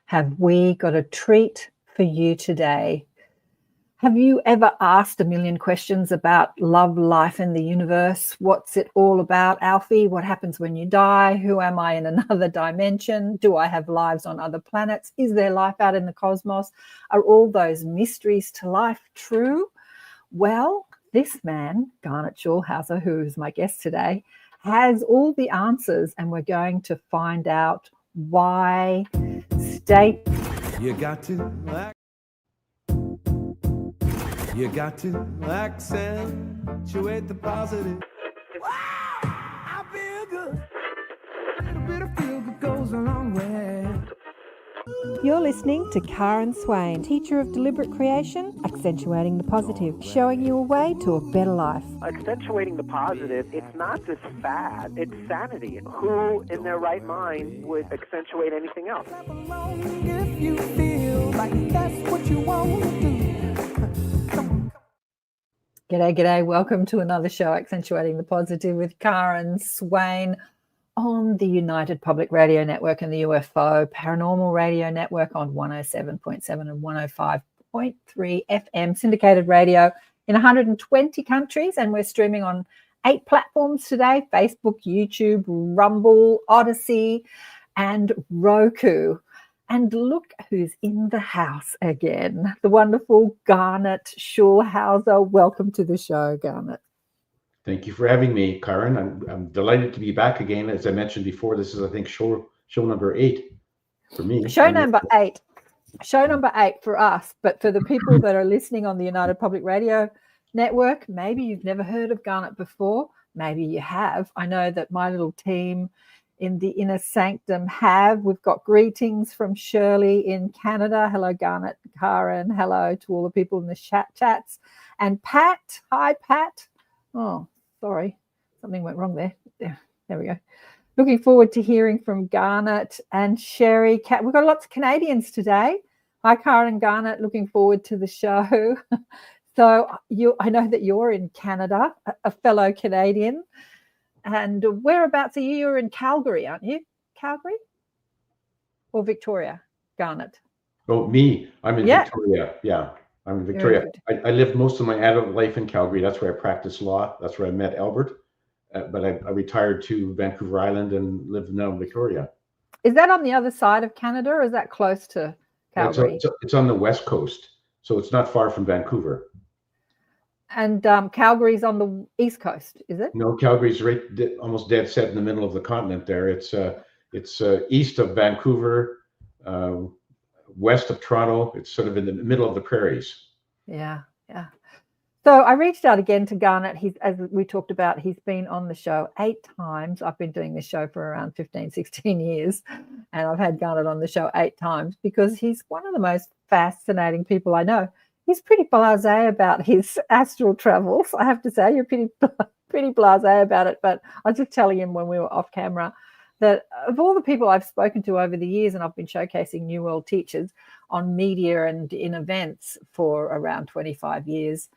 have we got a treat for you today. Have you ever asked a million questions about love, life, and the universe? What's it all about, Alfie? What happens when you die? Who am I in another dimension? Do I have lives on other planets? Is there life out in the cosmos? Are all those mysteries to life true? Well, this man, Garnet Schulhauser, who is my guest today, has all the answers, and we're going to find out why. You got to accentuate the positive. Wow, I feel good. A little bit of feel good goes a long way. You're listening to Karen Swain, teacher of deliberate creation, accentuating the positive, showing you a way to a better life. Accentuating the positive, it's not just fad, it's sanity. Who in their right mind would accentuate anything else? If you feel like that's what you want to do. G'day. Welcome to another show, Accentuating the Positive with Karen Swain on the United Public Radio Network and the UFO Paranormal Radio Network on 107.7 and 105.3 FM syndicated radio in 120 countries. And we're streaming on 8 platforms today: Facebook, YouTube, Rumble, Odyssey, and Roku. And look who's in the house again, the wonderful Garnet Schulhauser. Welcome to the show, Garnet. Thank you for having me, Karen. I'm delighted to be back again. As I mentioned before, this is, I think, show number 8 for me. Show number 8. Show number 8 for us. But for the people that are listening on the United Public Radio Network, maybe you've never heard of Garnet before. Maybe you have. I know that my little team in the inner sanctum have. We've got greetings from Shirley in Canada. Hello, Garnet, Karen. Hello to all the people in the chats. And Pat. Hi, Pat. Oh, sorry. Something went wrong there. There we go. Looking forward to hearing from Garnet and Sherry. We've got lots of Canadians today. Hi, Karen and Garnet. Looking forward to the show. So I know that you're in Canada, a fellow Canadian. And whereabouts are you? You're in Calgary, aren't you? Calgary or Victoria, Garnet? Oh, me. I'm in Victoria. Yeah, I'm in Victoria. I lived most of my adult life in Calgary. That's where I practiced law. That's where I met Albert. But I retired to Vancouver Island and live now in Victoria. Is that on the other side of Canada, or is that close to Calgary? It's on the west coast, so it's not far from Vancouver. And Calgary's on the east coast, is it? No, Calgary's right, almost dead set in the middle of the continent there. It's east of Vancouver, west of Toronto. It's sort of in the middle of the prairies. Yeah. So I reached out again to Garnet. As we talked about, he's been on the show 8 times. I've been doing this show for around 15, 16 years, and I've had Garnet on the show 8 times because he's one of the most fascinating people I know. He's pretty blasé about his astral travels. I have to say, you're pretty blasé about it. But I was just telling him when we were off camera that of all the people I've spoken to over the years, and I've been showcasing New World teachers on media and in events for around 25 years,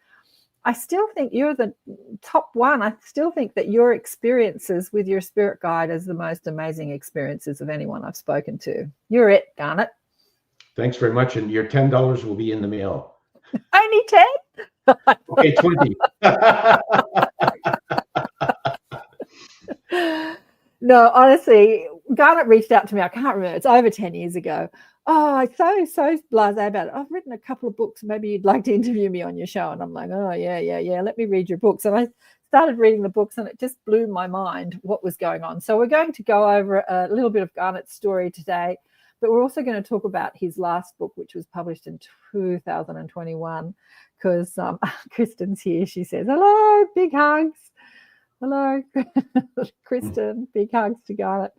I still think you're the top one. I still think that your experiences with your spirit guide is the most amazing experiences of anyone I've spoken to. You're it, Garnet. Thanks very much. And your $10 will be in the mail. Only 10? Okay, 20. No, honestly, Garnet reached out to me. I can't remember. It's over 10 years ago. Oh, I'm so blasé about it. I've written a couple of books. Maybe you'd like to interview me on your show. And I'm like, oh, yeah. Let me read your books. And I started reading the books, and it just blew my mind what was going on. So we're going to go over a little bit of Garnet's story today. But we're also going to talk about his last book, which was published in 2021, because Kristen's here. She says, hello, big hugs. Hello, Kristen, big hugs to Garnet.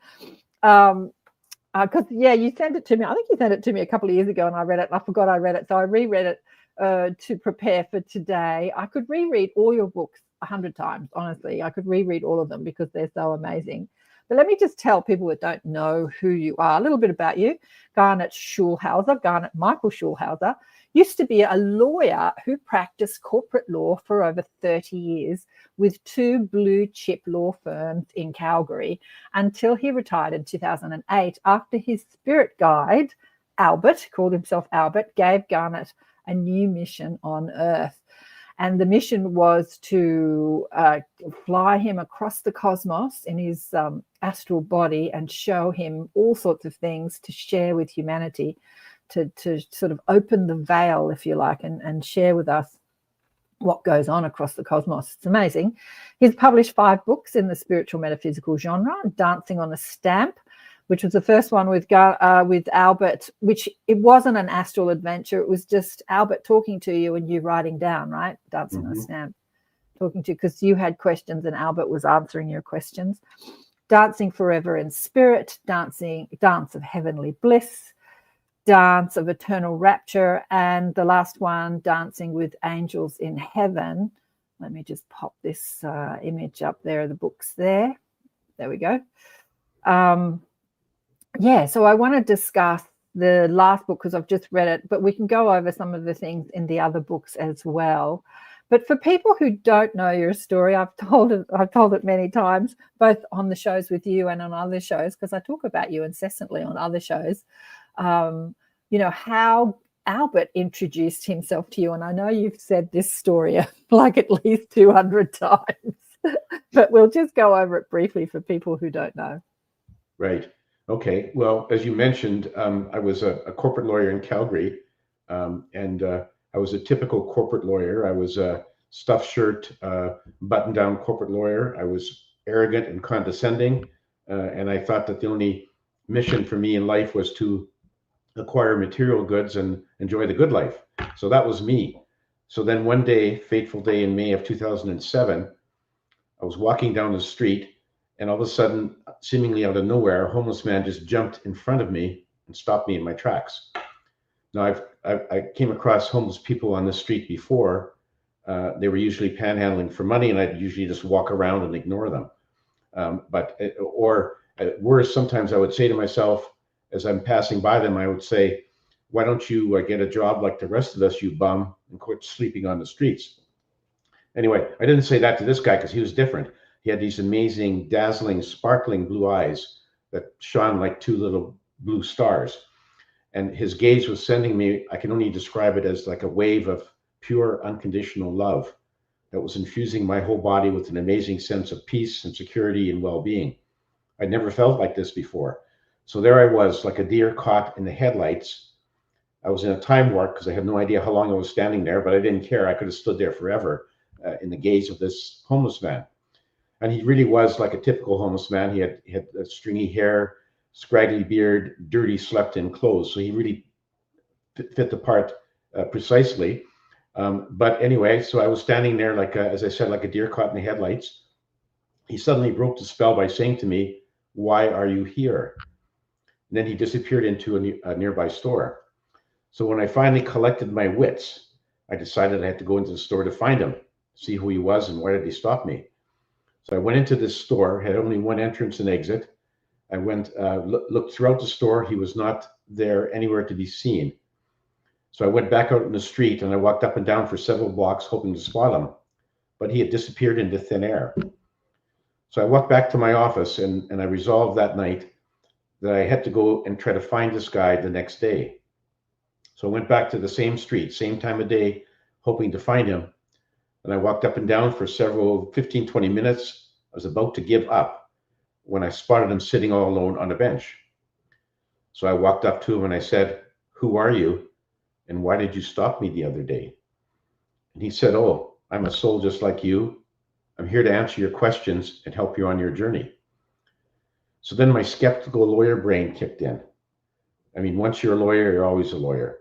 Because, you sent it to me. I think you sent it to me a couple of years ago, and I read it, and I forgot I read it. So I reread it to prepare for today. I could reread all your books 100 times, honestly. I could reread all of them because they're so amazing. But let me just tell people that don't know who you are a little bit about you. Garnet Schulhauser, Garnet Michael Schulhauser, used to be a lawyer who practiced corporate law for over 30 years with 2 blue chip law firms in Calgary until he retired in 2008 after his spirit guide Albert, called himself Albert, gave Garnet a new mission on Earth. And the mission was to fly him across the cosmos in his astral body and show him all sorts of things to share with humanity, to sort of open the veil, if you like, and share with us what goes on across the cosmos. It's amazing. He's published 5 books in the spiritual metaphysical genre: Dancing on a Stamp, which was the first one with Albert, which it wasn't an astral adventure. It was just Albert talking to you and you writing down, right? Dancing on a Stamp, talking to you because you had questions and Albert was answering your questions. Dancing Forever in Spirit, Dance of Heavenly Bliss, Dance of Eternal Rapture, and the last one, Dancing with Angels in Heaven. Let me just pop this image up there, the books there. There we go. So I want to discuss the last book because I've just read it, but we can go over some of the things in the other books as well. But for people who don't know your story, I've told it many times, both on the shows with you and on other shows, because I talk about you incessantly on other shows. How Albert introduced himself to you. And I know you've said this story like at least 200 times, but we'll just go over it briefly for people who don't know. Right. Okay. Well, as you mentioned, I was a corporate lawyer in Calgary, and I was a typical corporate lawyer. I was a stuffed shirt, button-down corporate lawyer. I was arrogant and condescending, and I thought that the only mission for me in life was to acquire material goods and enjoy the good life. So that was me. So then one day, fateful day in May of 2007, I was walking down the street, and all of a sudden, seemingly out of nowhere, a homeless man just jumped in front of me and stopped me in my tracks. Now, I came across homeless people on the street before. They were usually panhandling for money, and I'd usually just walk around and ignore them. Worse, sometimes I would say to myself, as I'm passing by them, I would say, why don't you get a job like the rest of us, you bum, and quit sleeping on the streets? Anyway, I didn't say that to this guy because he was different. He had these amazing, dazzling, sparkling blue eyes that shone like 2 little blue stars. And his gaze was sending me, I can only describe it as like a wave of pure, unconditional love that was infusing my whole body with an amazing sense of peace and security and well-being. I'd never felt like this before. So there I was, like a deer caught in the headlights. I was in a time warp because I had no idea how long I was standing there, but I didn't care. I could have stood there forever in the gaze of this homeless man. And he really was like a typical homeless man. He had stringy hair, scraggly beard, dirty, slept-in clothes. So he really fit the part precisely. But anyway, so I was standing there like, as I said, like a deer caught in the headlights. He suddenly broke the spell by saying to me, "Why are you here?" And then he disappeared into a nearby store. So when I finally collected my wits, I decided I had to go into the store to find him, see who he was and why did he stop me. So I went into this store, had only one entrance and exit. I went, looked throughout the store. He was not there anywhere to be seen. So I went back out in the street and I walked up and down for several blocks hoping to spot him, but he had disappeared into thin air. So I walked back to my office and I resolved that night that I had to go and try to find this guy the next day. So I went back to the same street, same time of day, hoping to find him. And I walked up and down for 15, 20 minutes. I was about to give up when I spotted him sitting all alone on a bench. So I walked up to him and I said, "Who are you? And why did you stop me the other day?" And he said, "Oh, I'm a soul just like you. I'm here to answer your questions and help you on your journey." So then my skeptical lawyer brain kicked in. I mean, once you're a lawyer, you're always a lawyer.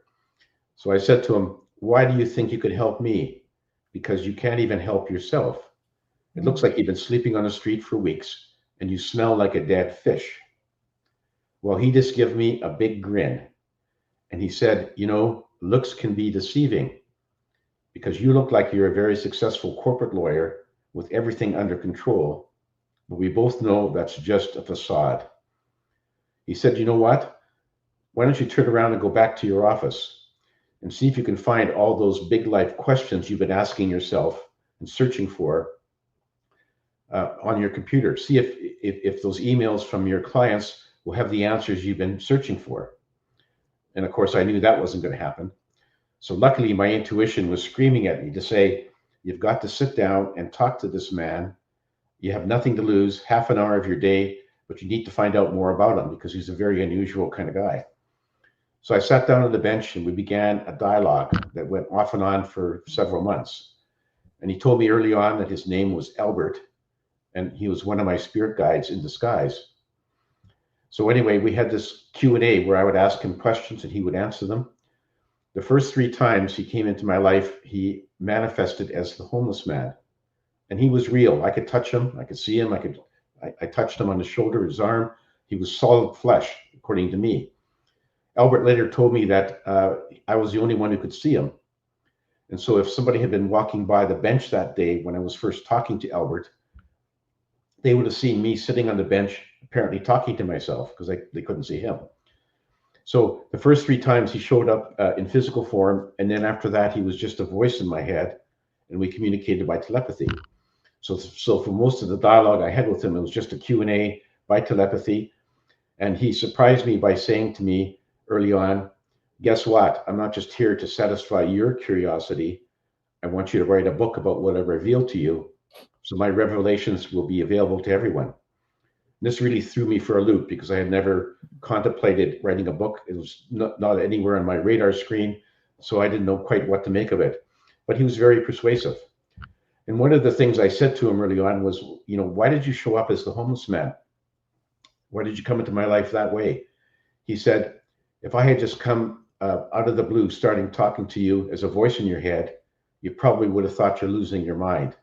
So I said to him, "Why do you think you could help me? Because you can't even help yourself. It looks like you've been sleeping on the street for weeks and you smell like a dead fish." Well, he just gave me a big grin and he said, "You know, looks can be deceiving because you look like you're a very successful corporate lawyer with everything under control, but we both know that's just a facade." He said, "You know what? Why don't you turn around and go back to your office and see if you can find all those big life questions you've been asking yourself and searching for on your computer. See if those emails from your clients will have the answers you've been searching for." And of course, I knew that wasn't going to happen. So luckily, my intuition was screaming at me to say, you've got to sit down and talk to this man. You have nothing to lose, half an hour of your day, but you need to find out more about him because he's a very unusual kind of guy. So I sat down on the bench and we began a dialogue that went off and on for several months. And he told me early on that his name was Albert, and he was one of my spirit guides in disguise. So anyway, we had this Q&A where I would ask him questions and he would answer them. The first 3 times he came into my life, he manifested as the homeless man. And he was real. I could touch him. I could see him. I touched him on his shoulder, his arm. He was solid flesh, according to me. Albert later told me that I was the only one who could see him. And so if somebody had been walking by the bench that day when I was first talking to Albert, they would have seen me sitting on the bench, apparently talking to myself because they couldn't see him. So the first 3 times he showed up in physical form. And then after that, he was just a voice in my head and we communicated by telepathy. So for most of the dialogue I had with him, it was just a Q&A by telepathy. And he surprised me by saying to me early on, guess what? I'm not just here to satisfy your curiosity. I want you to write a book about what I revealed to you. So my revelations will be available to everyone. This really threw me for a loop because I had never contemplated writing a book. It was not anywhere on my radar screen. So I didn't know quite what to make of it. But he was very persuasive. And one of the things I said to him early on was, why did you show up as the homeless man? Why did you come into my life that way? He said, if I had just come out of the blue, starting talking to you as a voice in your head, you probably would have thought you're losing your mind.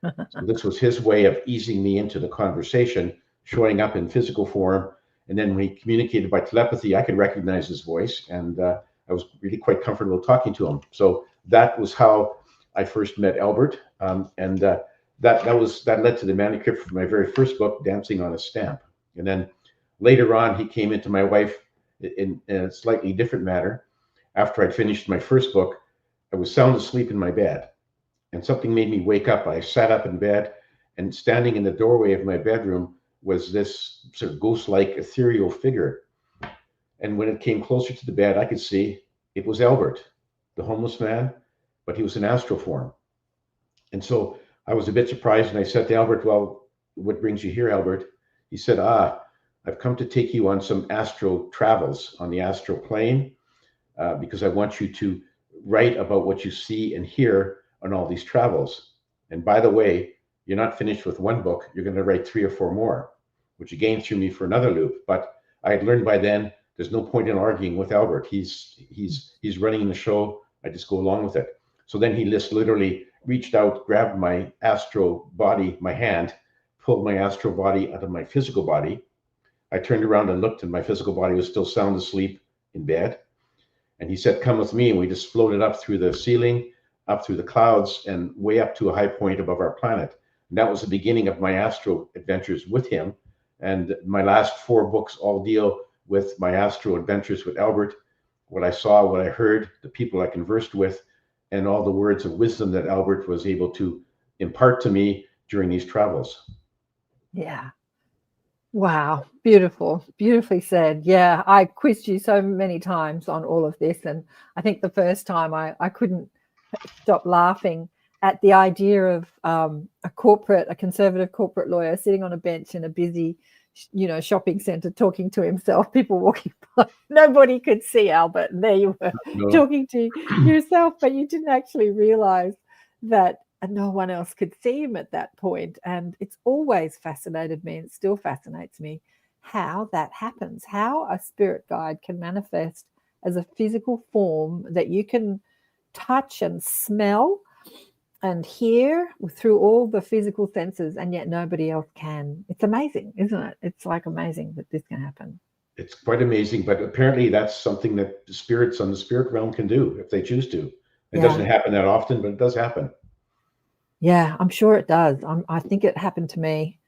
So this was his way of easing me into the conversation, showing up in physical form. And then when he communicated by telepathy, I could recognize his voice. And I was really quite comfortable talking to him. So that was how I first met Albert. And that led to the manuscript for my very first book, Dancing on a Stamp. And then later on, he came into my life in a slightly different manner. After I'd finished my first book, I was sound asleep in my bed. And something made me wake up. I sat up in bed, and standing in the doorway of my bedroom was this sort of ghost-like ethereal figure. And when it came closer to the bed, I could see it was Albert, the homeless man, but he was in astral form. And so I was a bit surprised, and I said to Albert, well, what brings you here, Albert? He said, I've come to take you on some astral travels on the astral plane because I want you to write about what you see and hear on all these travels. And by the way, you're not finished with one book. You're going to write 3 or 4 more, which again threw me for another loop. But I had learned by then there's no point in arguing with Albert. He's running the show. I just go along with it. So then he just literally reached out, grabbed my astral body, my hand, pulled my astral body out of my physical body. I turned around and looked, and my physical body was still sound asleep in bed. And he said, come with me. And we just floated up through the ceiling, up through the clouds, and way up to a high point above our planet. And that was the beginning of my astral adventures with him. And my last 4 books all deal with my astral adventures with Albert, what I saw, what I heard, the people I conversed with, and all the words of wisdom that Albert was able to impart to me during these travels. Yeah. Wow. Beautiful. Beautifully said. Yeah. I quizzed you so many times on all of this. And I think the first time I couldn't stop laughing at the idea of a conservative corporate lawyer sitting on a bench in a busy, shopping center talking to himself, people walking by. Nobody could see Albert. And there you were talking to yourself, but you didn't actually realize that no one else could see him at that point. And it's always fascinated me, and it still fascinates me, how that happens, how a spirit guide can manifest as a physical form that you can touch and smell and hear through all the physical senses, and yet nobody else can. It's amazing, isn't it? It's like amazing that this can happen. It's quite amazing, but apparently that's something that the spirits on the spirit realm can do if they choose to. It doesn't happen that often, but it does happen. Yeah, I'm sure it does. I think it happened to me.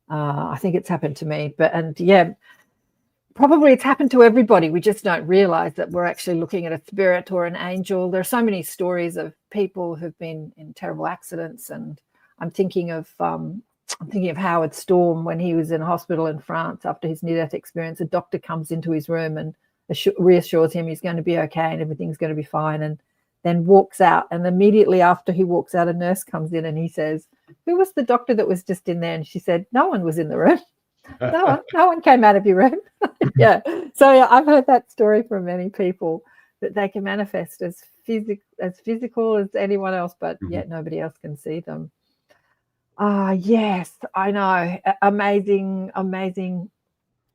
I think it's happened to me. Probably it's happened to everybody. We just don't realize that we're actually looking at a spirit or an angel. There are so many stories of people who've been in terrible accidents, and I'm thinking of Howard Storm when he was in hospital in France after his near-death experience. A doctor comes into his room and reassures him he's going to be okay and everything's going to be fine, and then walks out. And immediately after he walks out, a nurse comes in and he says, "Who was the doctor that was just in there?" And she said, "No one was in the room. No one came out of your room." Yeah. So yeah, I've heard that story from many people, that they can manifest as physical as anyone else, but yet nobody else can see them. Yes, I know. Amazing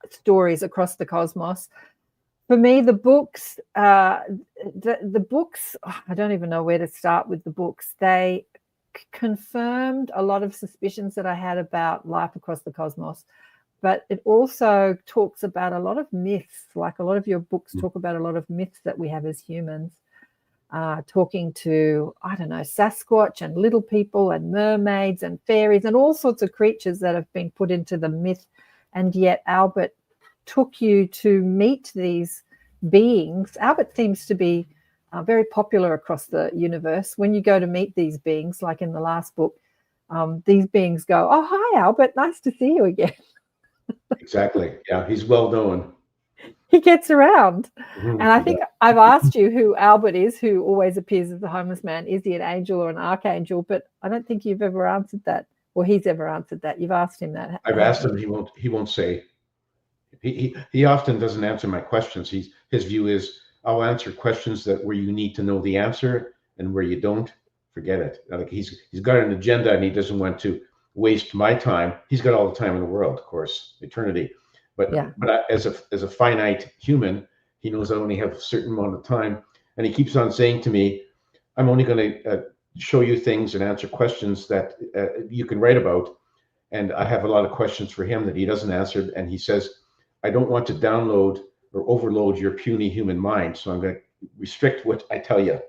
stories across the cosmos. For me, the books, the books, I don't even know where to start with the books. They confirmed a lot of suspicions that I had about life across the cosmos, but it also talks about a lot of myths. Like a lot of your books talk about a lot of myths that we have as humans, talking to, I don't know, Sasquatch and little people and mermaids and fairies and all sorts of creatures that have been put into the myth. And yet Albert took you to meet these beings. Albert seems to be very popular across the universe. When you go to meet these beings, like in the last book, these beings go, "Oh, hi, Albert. Nice to see you again." Exactly. Yeah, he's well known. He gets around. And I think I've asked you who Albert is, who always appears as the homeless man. Is he an angel or an archangel? But I don't think you've ever answered that, or he's ever answered that. You've asked him that. I've asked him. He won't say. He often doesn't answer my questions. His view is, I'll answer questions where you need to know the answer, and where you don't, forget it. Like he's got an agenda and he doesn't want to waste my time. He's got all the time in the world, of course, eternity. But as a finite human, he knows I only have a certain amount of time, and he keeps on saying to me, "I'm only going to show you things and answer questions that you can write about." And I have a lot of questions for him that he doesn't answer, and he says, "I don't want to download or overload your puny human mind, so I'm going to restrict what I tell you."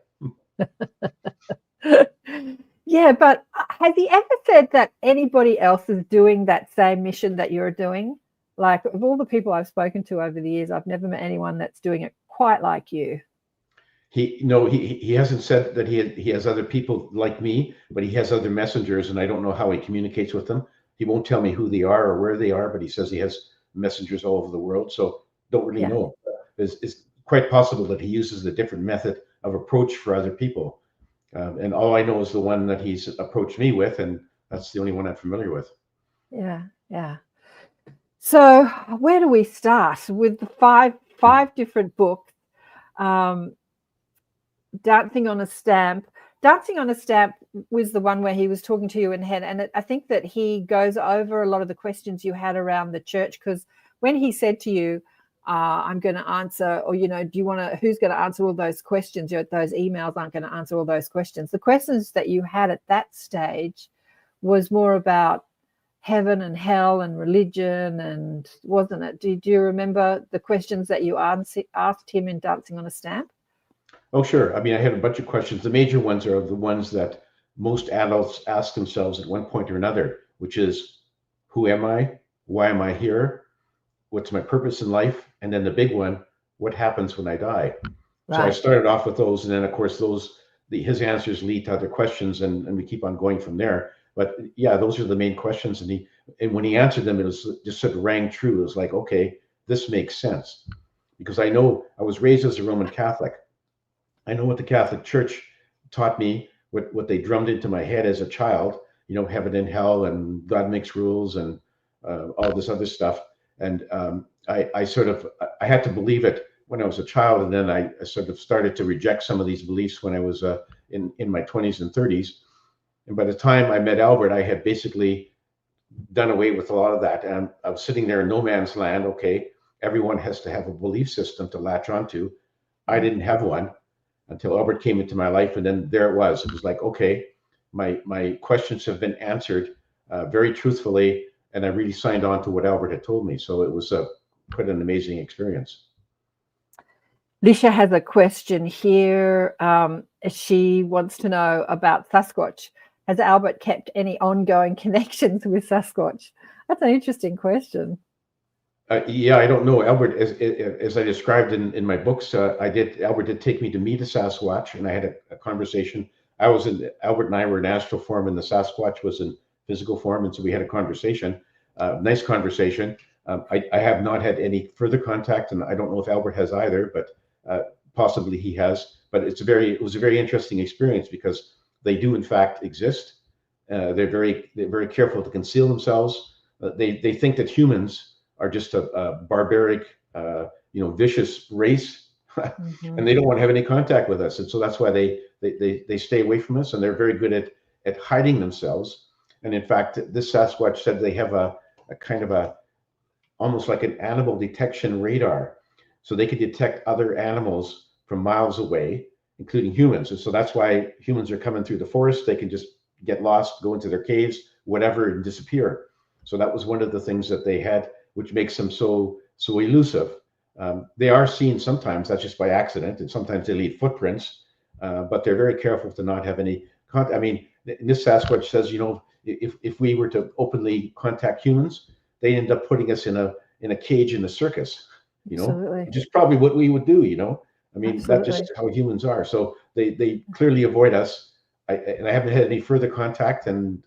Yeah, but has he ever said that anybody else is doing that same mission that you're doing? Like, of all the people I've spoken to over the years, I've never met anyone that's doing it quite like you. He hasn't said that he has other people like me, but he has other messengers, and I don't know how he communicates with them. He won't tell me who they are or where they are, but he says he has messengers all over the world. So don't really know. It's quite possible that he uses a different method of approach for other people. And all I know is the one that he's approached me with, and that's the only one I'm familiar with. Yeah. So where do we start with the five different books? Dancing on a Stamp. Dancing on a Stamp was the one where he was talking to you in head, and I think that he goes over a lot of the questions you had around the church, because when he said to you, "I'm going to answer," or do you want to? Who's going to answer all those questions? Those emails aren't going to answer all those questions. The questions that you had at that stage was more about heaven and hell and religion, and wasn't it? Do you remember the questions that you asked him in Dancing on a Stamp? Oh, sure. I mean, I had a bunch of questions. The major ones are the ones that most adults ask themselves at one point or another, which is, who am I? Why am I here? What's my purpose in life? And then the big one, what happens when I die? Right. So I started off with those, and then of course his answers lead to other questions, and we keep on going from there. But yeah, those are the main questions, and when he answered them, it was just sort of rang true. It was like, okay, this makes sense, because I know I was raised as a Roman Catholic. I know what the Catholic Church taught me, what they drummed into my head as a child, heaven and hell and God makes rules and all this other stuff. And I had to believe it when I was a child. And then I sort of started to reject some of these beliefs when I was in my 20s and 30s. And by the time I met Albert, I had basically done away with a lot of that. And I was sitting there in no man's land. Okay, everyone has to have a belief system to latch onto. I didn't have one until Albert came into my life, and then there it was. It was like, okay, my questions have been answered very truthfully, and I really signed on to what Albert had told me. So it was quite an amazing experience. Lisha has a question here. She wants to know about Sasquatch. Has Albert kept any ongoing connections with Sasquatch? That's an interesting question. Yeah, I don't know. Albert, as I described in my books, Albert did take me to meet a Sasquatch, and I had a conversation. Albert and I were in astral form, and the Sasquatch was in physical form, and so we had a conversation, nice conversation. I have not had any further contact, and I don't know if Albert has either, but possibly he has. But it was a very interesting experience because they do in fact exist. They're very careful to conceal themselves. They think that humans are just a barbaric, vicious race, and they don't want to have any contact with us. And so that's why they stay away from us, and they're very good at hiding themselves. And in fact, this Sasquatch said they have a kind of almost like an animal detection radar, so they could detect other animals from miles away, including humans. And so that's why humans are coming through the forest. They can just get lost, go into their caves, whatever, and disappear. So that was one of the things that they had, which makes them so elusive. They are seen sometimes, that's just by accident, and sometimes they leave footprints, but they're very careful to not have any contact. I mean, this Sasquatch says, if we were to openly contact humans, they end up putting us in a cage in a circus, Absolutely. which is probably what we would do, I mean, Absolutely. that's just how humans are. So they clearly avoid us. And I haven't had any further contact and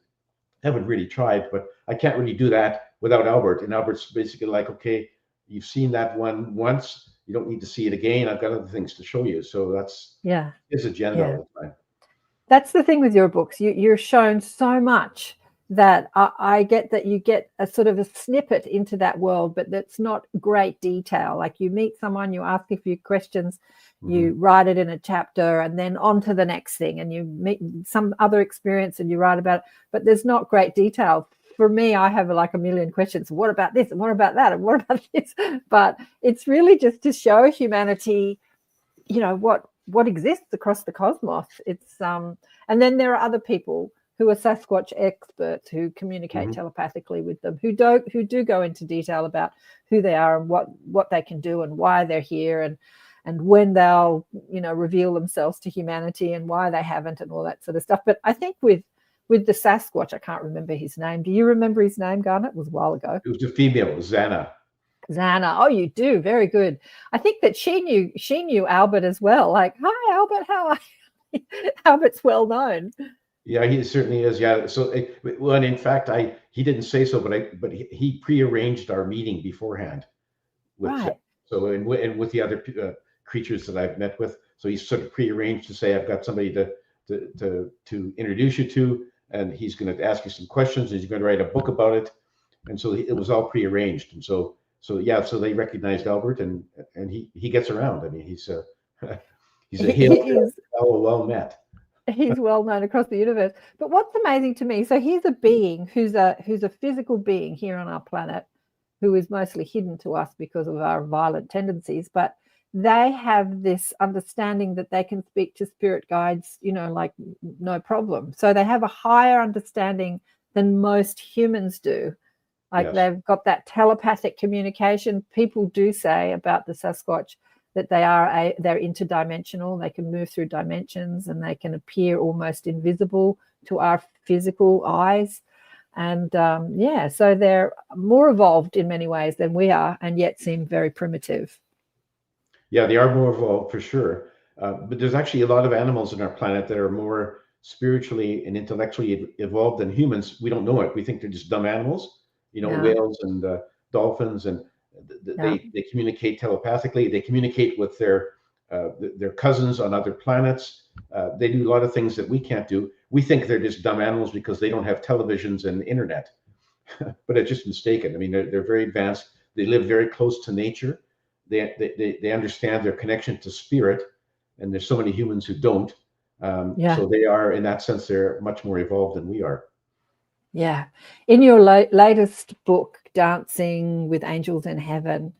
haven't really tried, but I can't really do that without Albert. And Albert's basically like, okay, you've seen that one once, you don't need to see it again. I've got other things to show you. So that's his agenda all the time. That's the thing with your books. You're shown so much that I get that you get a sort of a snippet into that world, but that's not great detail. Like you meet someone, you ask a few questions, you write it in a chapter, and then on to the next thing, and you meet some other experience and you write about it, but there's not great detail. For me, I have like a million questions. What about this? And what about that? And what about this? But it's really just to show humanity, what exists across the cosmos. It's and then there are other people who are Sasquatch experts who communicate telepathically with them, who do go into detail about who they are and what they can do and why they're here and when they'll reveal themselves to humanity and why they haven't and all that sort of stuff. But I think with the Sasquatch, I can't remember his name. Do you remember his name, Garnet? It was a while ago. It was a female, Xana. Xana. Oh, you do. Very good. I think that she knew Albert as well. Like, hi, Albert. How are you? Albert's well known. Yeah, he certainly is. Yeah. So, and in fact, he didn't say so, but he prearranged our meeting beforehand. Right. So, and with the other creatures that I've met with, so he's sort of prearranged to say, I've got somebody to introduce you to, and he's going to ask you some questions, and he's going to write a book about it, and so it was all prearranged, and so they recognized Albert, and he gets around. I mean, he's a fellow well met. He's well known across the universe. But what's amazing to me, so he's a being who's a physical being here on our planet, who is mostly hidden to us because of our violent tendencies, but they have this understanding that they can speak to spirit guides, like no problem. So they have a higher understanding than most humans do. Like they've got that telepathic communication. People do say about the Sasquatch that they're interdimensional. They can move through dimensions and they can appear almost invisible to our physical eyes. And so they're more evolved in many ways than we are, and yet seem very primitive. Yeah, they are more evolved for sure. But there's actually a lot of animals on our planet that are more spiritually and intellectually evolved than humans. We don't know it. We think they're just dumb animals, whales and dolphins, and they communicate telepathically. They communicate with their cousins on other planets. They do a lot of things that we can't do. We think they're just dumb animals because they don't have televisions and internet, but it's just mistaken. I mean, they're very advanced. They live very close to nature. They understand their connection to spirit, and there's so many humans who don't. So they are, in that sense, they're much more evolved than we are. Yeah. In your latest book, Dancing with Angels in Heaven,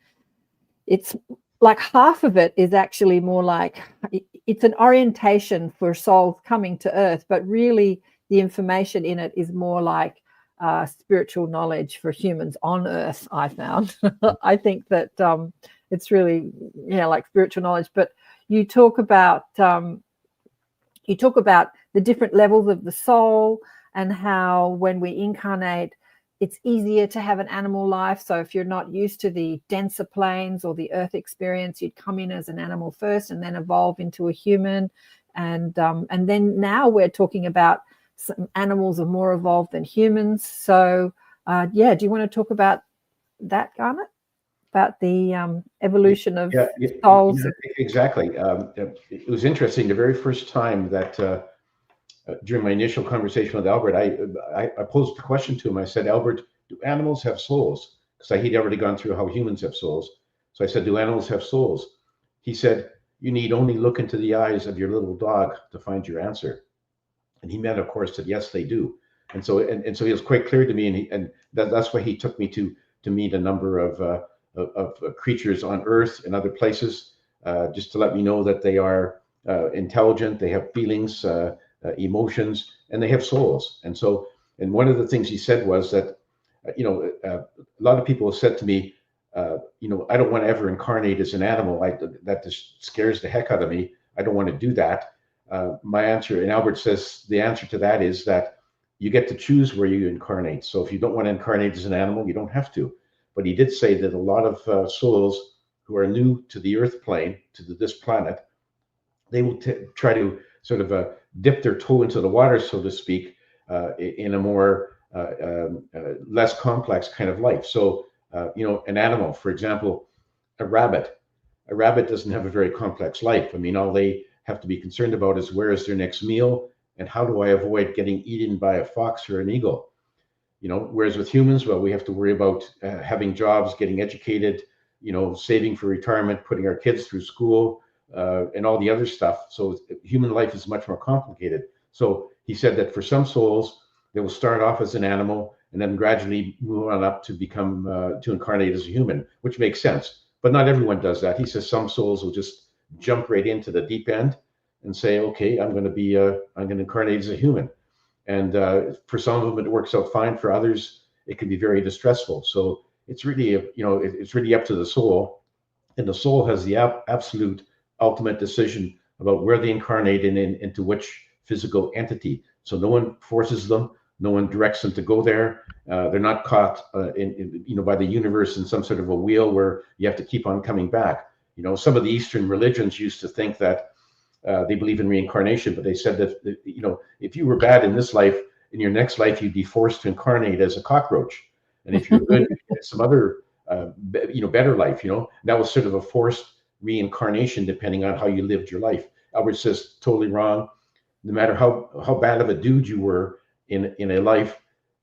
it's like half of it is actually more like it's an orientation for souls coming to Earth, but really the information in it is more like spiritual knowledge for humans on Earth, I found. I think that it's really, like spiritual knowledge, but you talk about the different levels of the soul and how when we incarnate, it's easier to have an animal life. So if you're not used to the denser planes or the Earth experience, you'd come in as an animal first and then evolve into a human. And then now we're talking about some animals are more evolved than humans. So do you want to talk about that, Garnet? About the evolution of souls? Exactly. It was interesting. The very first time that during my initial conversation with Albert, I posed the question to him. I said, Albert, do animals have souls? Because he'd already gone through how humans have souls. So I said, do animals have souls? He said, you need only look into the eyes of your little dog to find your answer. And he meant, of course, that yes, they do. And so he was quite clear to me, and that's why he took me to meet a number of creatures on Earth and other places, just to let me know that they are intelligent, they have feelings, emotions, and they have souls. And one of the things he said was that, a lot of people have said to me, I don't want to ever incarnate as an animal. That just scares the heck out of me. I don't want to do that. My answer, and Albert says the answer to that is that you get to choose where you incarnate. So if you don't want to incarnate as an animal, you don't have to. But he did say that a lot of souls who are new to the Earth plane, to this planet, they will try to sort of dip their toe into the water, so to speak, in a more less complex kind of life. So, an animal, for example, a rabbit doesn't have a very complex life. I mean, all they have to be concerned about is where is their next meal and how do I avoid getting eaten by a fox or an eagle. Whereas with humans, well, we have to worry about having jobs, getting educated, saving for retirement, putting our kids through school, and all the other stuff. So human life is much more complicated. So he said that for some souls, they will start off as an animal and then gradually move on up to become, to incarnate as a human, which makes sense. But not everyone does that. He says some souls will just jump right into the deep end and say, okay, I'm going to incarnate as a human. And for some of them, it works out fine. For others, it can be very distressful. So it's really, it's really up to the soul, and the soul has the absolute ultimate decision about where they incarnate into which physical entity. So no one forces them, no one directs them to go there. They're not caught, by the universe in some sort of a wheel where you have to keep on coming back. Some of the Eastern religions used to think that they believe in reincarnation, but they said that, if you were bad in this life, in your next life, you'd be forced to incarnate as a cockroach. And if you're good, some other, better life, that was sort of a forced reincarnation depending on how you lived your life. Albert says totally wrong. No matter how bad of a dude you were in a life,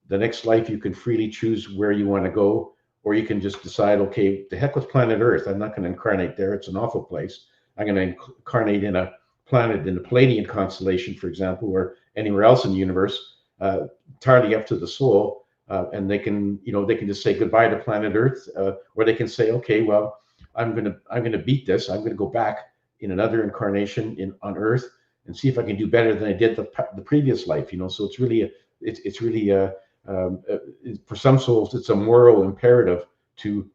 the next life you can freely choose where you want to go, or you can just decide, okay, the heck with planet Earth. I'm not going to incarnate there. It's an awful place. I'm going to incarnate in a planet in the Palladian constellation, for example, or anywhere else in the universe, entirely up to the soul. And they can just say goodbye to planet Earth, or they can say, okay, well, I'm going to beat this. I'm going to go back in another incarnation on Earth and see if I can do better than I did the previous life. So it's really for some souls, it's a moral imperative to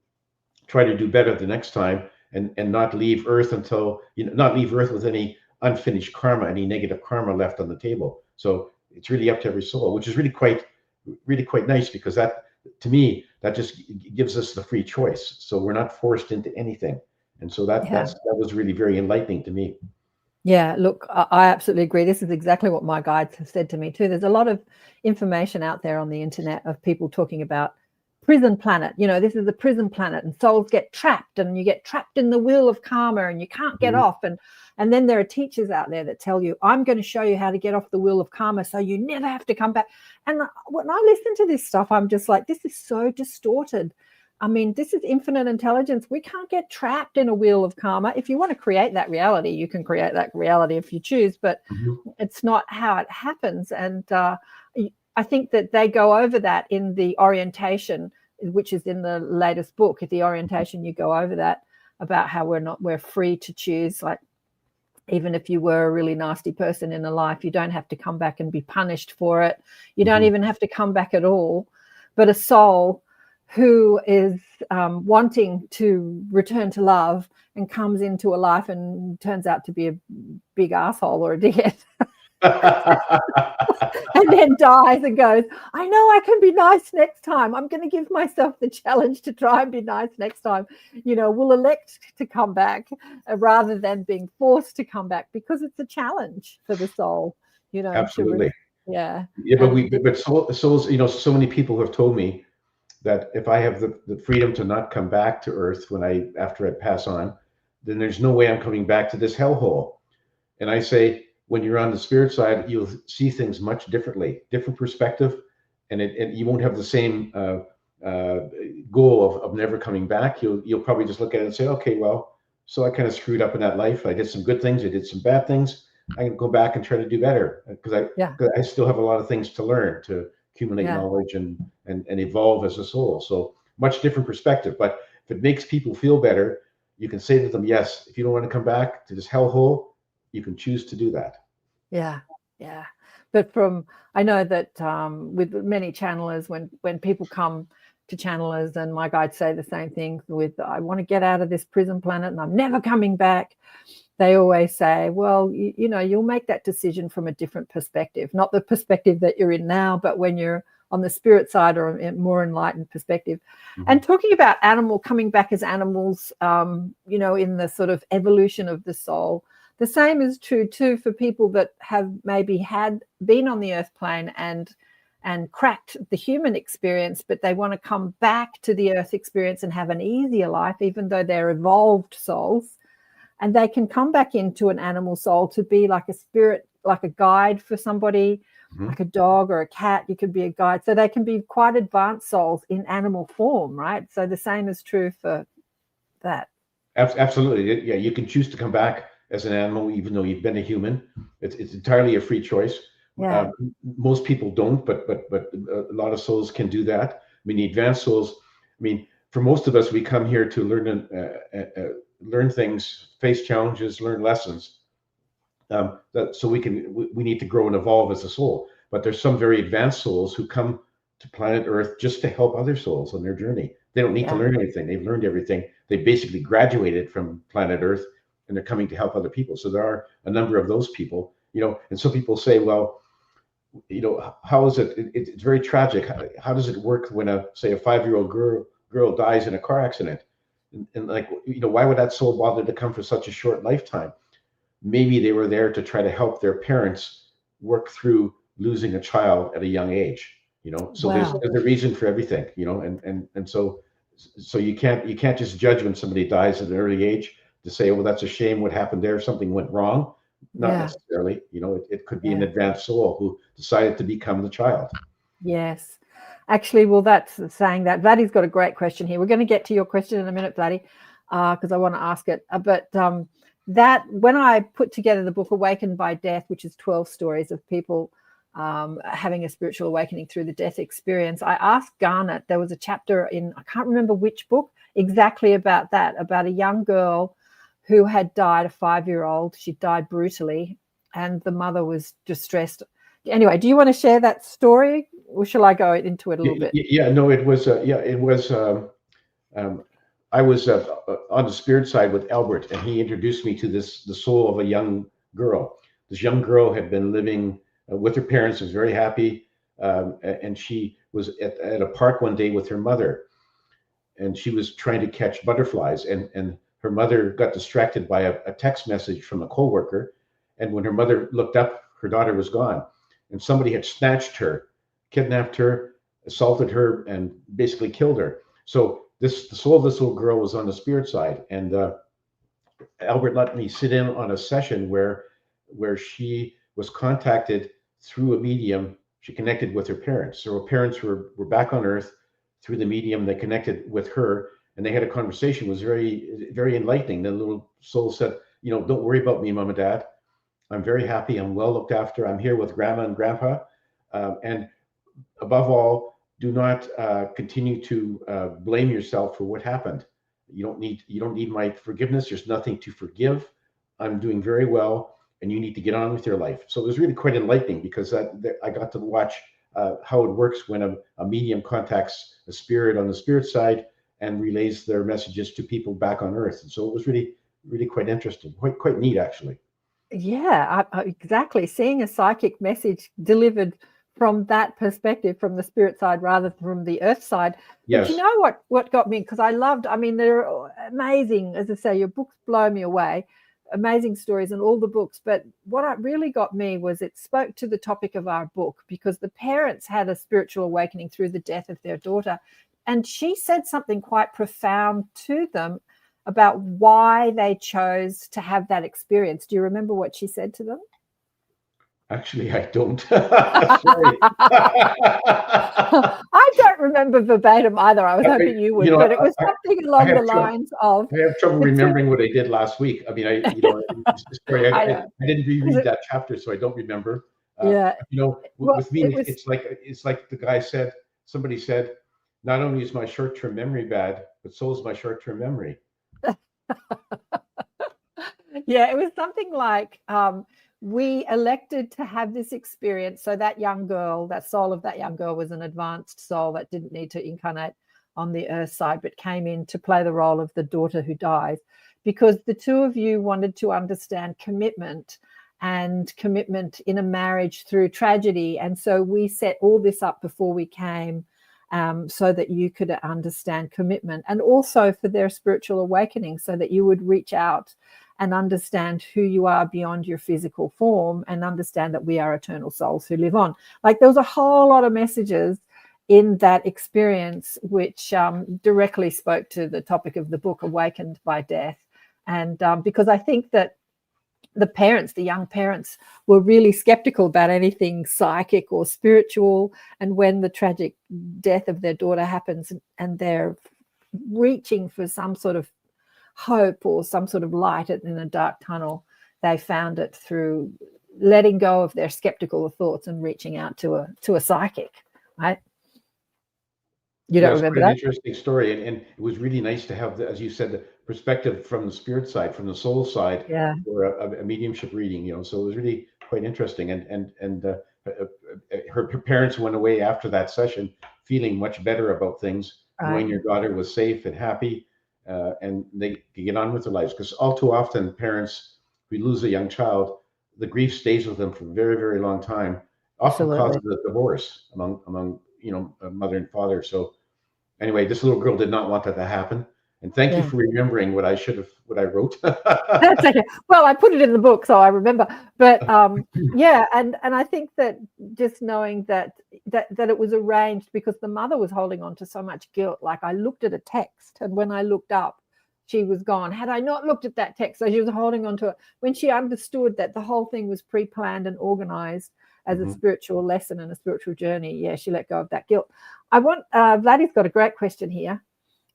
try to do better the next time and not leave Earth not leave Earth with any unfinished karma, any negative karma left on the table. So it's really up to every soul, which is really quite nice, because that, to me, that just gives us the free choice. So we're not forced into anything. And so that was really very enlightening to me. Yeah, look, I absolutely agree. This is exactly what my guides have said to me too. There's a lot of information out there on the internet of people talking about prison planet. This is a prison planet, and souls get trapped, and you get trapped in the wheel of karma, and you can't get off. And then there are teachers out there that tell you, I'm going to show you how to get off the wheel of karma so you never have to come back. And when I listen to this stuff, I'm just like, this is so distorted. I mean, this is infinite intelligence. We can't get trapped in a wheel of karma. If you want to create that reality, you can create that reality if you choose, but it's not how it happens. And I think that they go over that in the orientation, which is in the latest book. At the orientation, you go over that about how we're free to choose. Like, even if you were a really nasty person in a life, you don't have to come back and be punished for it. You don't even have to come back at all. But a soul who is wanting to return to love and comes into a life and turns out to be a big asshole or a dickhead and then dies and goes, I know I can be nice next time. I'm going to give myself the challenge to try and be nice next time. Will elect to come back rather than being forced to come back, because it's a challenge for the soul. Absolutely. Yeah. Yeah, but souls. So many people have told me that if I have the freedom to not come back to Earth after I pass on, then there's no way I'm coming back to this hellhole. And I say, when you're on the spirit side, you'll see things much differently, different perspective, and you won't have the same goal of never coming back. You'll probably just look at it and say, okay, well, so I kind of screwed up in that life. I did some good things, I did some bad things. I can go back and try to do better because I still have a lot of things to learn, to accumulate knowledge and evolve as a soul. So much different perspective. But if it makes people feel better, you can say to them, yes, if you don't want to come back to this hellhole, you can choose to do that. Yeah. But I know that with many channelers, when people come to channelers, and my guides say the same thing with, I want to get out of this prison planet and I'm never coming back. They always say, well, you'll make that decision from a different perspective, not the perspective that you're in now, but when you're on the spirit side or a more enlightened perspective. Mm-hmm. And talking about coming back as animals, in the sort of evolution of the soul, the same is true too for people that have maybe been on the earth plane and cracked the human experience, but they want to come back to the earth experience and have an easier life, even though they're evolved souls. And they can come back into an animal soul to be like a spirit, like a guide for somebody, mm-hmm. like a dog or a cat. You could be a guide. So they can be quite advanced souls in animal form, right? So the same is true for that. Absolutely. Yeah, you can choose to come back as an animal, even though you've been a human. It's entirely a free choice. Yeah. Most people don't, but a lot of souls can do that. I mean, the advanced souls, for most of us, we come here to learn things, face challenges, learn lessons. So we need to grow and evolve as a soul. But there's some very advanced souls who come to planet Earth just to help other souls on their journey. They don't need to learn anything. They've learned everything. They basically graduated from planet Earth, and they're coming to help other people. So there are a number of those people, and some people say, well, how is it? It's very tragic. How does it work when a 5-year-old girl dies in a car accident? And why would that soul bother to come for such a short lifetime? Maybe they were there to try to help their parents work through losing a child at a young age, so there's a reason for everything, and so you can't just judge when somebody dies at an early age to say, oh, well, that's a shame what happened there, something went wrong. Not necessarily, it could be an advanced soul who decided to become the child. Yes. Actually, well, that's saying that. Vladdy's got a great question here. We're going to get to your question in a minute, Vladdy, because I want to ask it. But that when I put together the book Awakened by Death, which is 12 stories of people having a spiritual awakening through the death experience, I asked Garnet, there was a chapter in, I can't remember which book, exactly about that, about a young girl who had died, a 5-year-old. She died brutally, and the mother was distressed. Anyway, do you want to share that story, or shall I go into it a little bit? Yeah, no, it was. I was on the spirit side with Albert, and he introduced me to the soul of a young girl. This young girl had been living with her parents, was very happy, and she was at a park one day with her mother, and she was trying to catch butterflies, and her mother got distracted by a text message from a coworker, and when her mother looked up, her daughter was gone, and somebody had snatched her, kidnapped her, assaulted her, and basically killed her. So the soul of this little girl was on the spirit side, and Albert let me sit in on a session where she was contacted through a medium. She connected with her parents. So her parents were back on Earth through the medium. They connected with her, and they had a conversation. It was very, very enlightening. The little soul said, don't worry about me, Mom and Dad. I'm very happy. I'm well looked after. I'm here with Grandma and Grandpa. And above all, do not continue to blame yourself for what happened. You don't need my forgiveness. There's nothing to forgive. I'm doing very well, and you need to get on with your life. So it was really quite enlightening, because I got to watch how it works when a medium contacts a spirit on the spirit side and relays their messages to people back on Earth. And so it was really, really quite interesting, quite neat, actually. Yeah, exactly. Seeing a psychic message delivered from that perspective, from the spirit side rather than from the earth side. Yes. But you know what got me? Because they're amazing. As I say, your books blow me away. Amazing stories in all the books. But what really got me was it spoke to the topic of our book, because the parents had a spiritual awakening through the death of their daughter. and she said something quite profound to them about why they chose to have that experience. Do you remember what she said to them? Actually, I don't. Sorry. I don't remember verbatim either. I was hoping you would, but it was something along the lines of. I have trouble remembering what I did last week. I mean, sorry, I didn't reread that chapter, so I don't remember. Yeah. With me, it's like the guy said. Somebody said, not only is my short-term memory bad, but so is my short-term memory. Yeah, it was something like, we elected to have this experience. So that young girl, that soul of that young girl was an advanced soul that didn't need to incarnate on the earth side, but came in to play the role of the daughter who dies, because the two of you wanted to understand commitment and commitment in a marriage through tragedy. And so we set all this up before we came, so that you could understand commitment, and also for their spiritual awakening, so that you would reach out and understand who you are beyond your physical form, and understand that we are eternal souls who live on. Like, there was a whole lot of messages in that experience which directly spoke to the topic of the book, Awakened by Death. And because I think that the young parents were really skeptical about anything psychic or spiritual. And when the tragic death of their daughter happens, and they're reaching for some sort of hope or some sort of light in a dark tunnel, they found it through letting go of their skeptical thoughts and reaching out to a psychic, right? You don't remember that? An interesting story, and it was really nice to have, as you said, the perspective from the spirit side, from the soul side, or a mediumship reading. So it was really quite interesting. And her parents went away after that session feeling much better about things, knowing your daughter was safe and happy, and they could get on with their lives. Because all too often, parents, we lose a young child, the grief stays with them for a very, very long time. Often causes a divorce among mother and father. So anyway, this little girl did not want that to happen. And thank you for remembering what I wrote. That's okay. Well, I put it in the book, so I remember. But and I think that just knowing that it was arranged, because the mother was holding on to so much guilt. Like, I looked at a text, and when I looked up, she was gone. Had I not looked at that text, so she was holding on to it. When she understood that the whole thing was pre-planned and organized as a spiritual lesson and a spiritual journey, she let go of that guilt. I want Vladdy's got a great question here.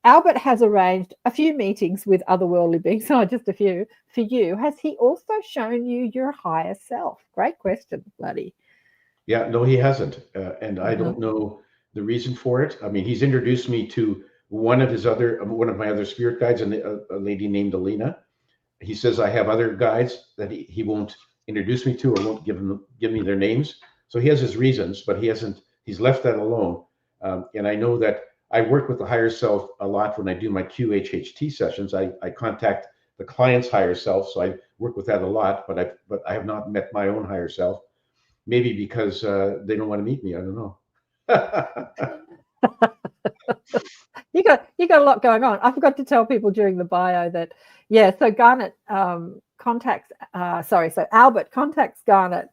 Albert has arranged a few meetings with otherworldly beings, just a few, for you. Has he also shown you your higher self? Great question, Vladdy. Yeah, no, he hasn't. And I don't know the reason for it. I mean, he's introduced me to one of my other spirit guides, and a lady named Alina. He says I have other guides that he won't introduce me to, or won't give me their names. So he has his reasons, but he's left that alone. And I know that I work with the higher self a lot when I do my QHHT sessions. I contact the client's higher self, so I work with that a lot, but I have not met my own higher self. Maybe because they don't want to meet me. I don't know. You got a lot going on. I forgot to tell people during the bio that so Garnet Albert contacts Garnet,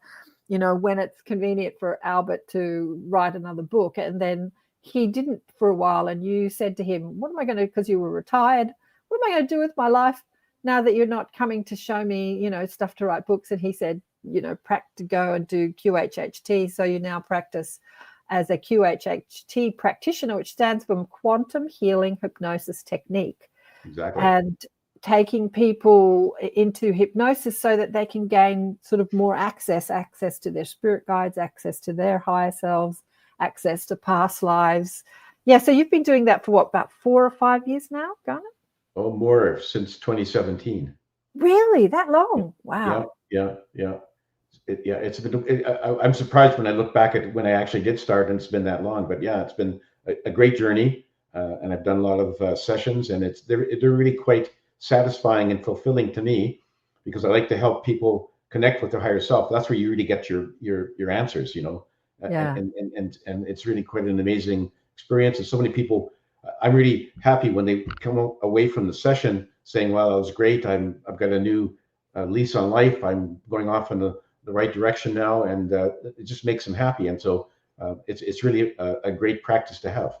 when it's convenient for Albert to write another book, and then he didn't for a while, and you said to him, what am I going to, because you were retired, what am I going to do with my life now that you're not coming to show me, stuff to write books? And he said, to go and do QHHT. So you now practice as a QHHT practitioner, which stands for Quantum Healing Hypnosis Technique. Exactly. And taking people into hypnosis so that they can gain sort of more access to their spirit guides, access to their higher selves, access to past lives. So you've been doing that for about 4 or 5 years now, Garnet? Oh, more, since 2017. Really? That long? Wow. Yeah. It's been. I'm surprised when I look back at when I actually did start, and it's been that long. But it's been a great journey, and I've done a lot of sessions, and they're really quite satisfying and fulfilling to me, because I like to help people connect with their higher self. That's where you really get your answers, and it's really quite an amazing experience. And so many people, I'm really happy when they come away from the session saying, "Wow, that was great. I've got a new lease on life. I'm going off in the right direction now," and it just makes them happy. And so it's really a great practice to have.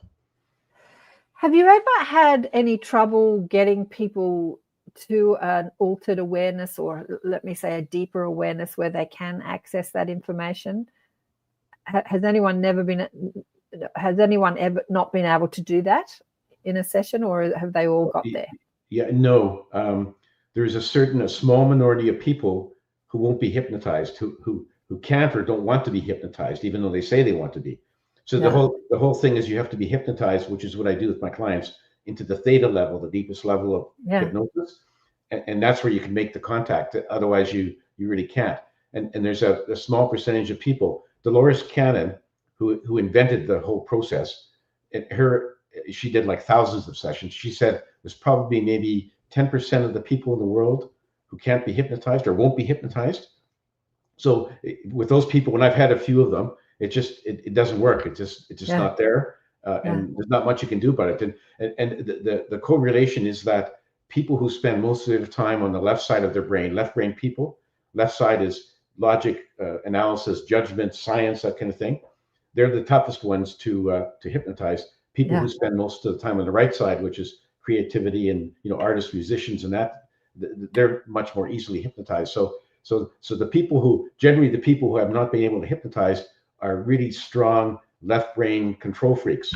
Have you ever had any trouble getting people to an altered awareness, or let me say a deeper awareness, where they can access that information? Has anyone ever not been able to do that in a session, or have they all got there? Yeah, no. There's a small minority of people who won't be hypnotized, who can't or don't want to be hypnotized, even though they say they want to be. So the whole thing is you have to be hypnotized, which is what I do with my clients, into the theta level, the deepest level of hypnosis, and that's where you can make the contact. Otherwise, you really can't. And there's a small percentage of people. Dolores Cannon, who invented the whole process, she did like thousands of sessions. She said there's probably maybe 10% of the people in the world who can't be hypnotized or won't be hypnotized. So with those people, when I've had a few of them, it doesn't work. It's just not there, and there's not much you can do about it. And the correlation is that people who spend most of their time on the left side of their brain, left brain people, left side is logic, analysis, judgment, science, that kind of thing. They're the toughest ones to hypnotize. People who spend most of the time on the right side, which is creativity and artists, musicians, and that, they're much more easily hypnotized. So the people who have not been able to hypnotize are really strong left brain control freaks,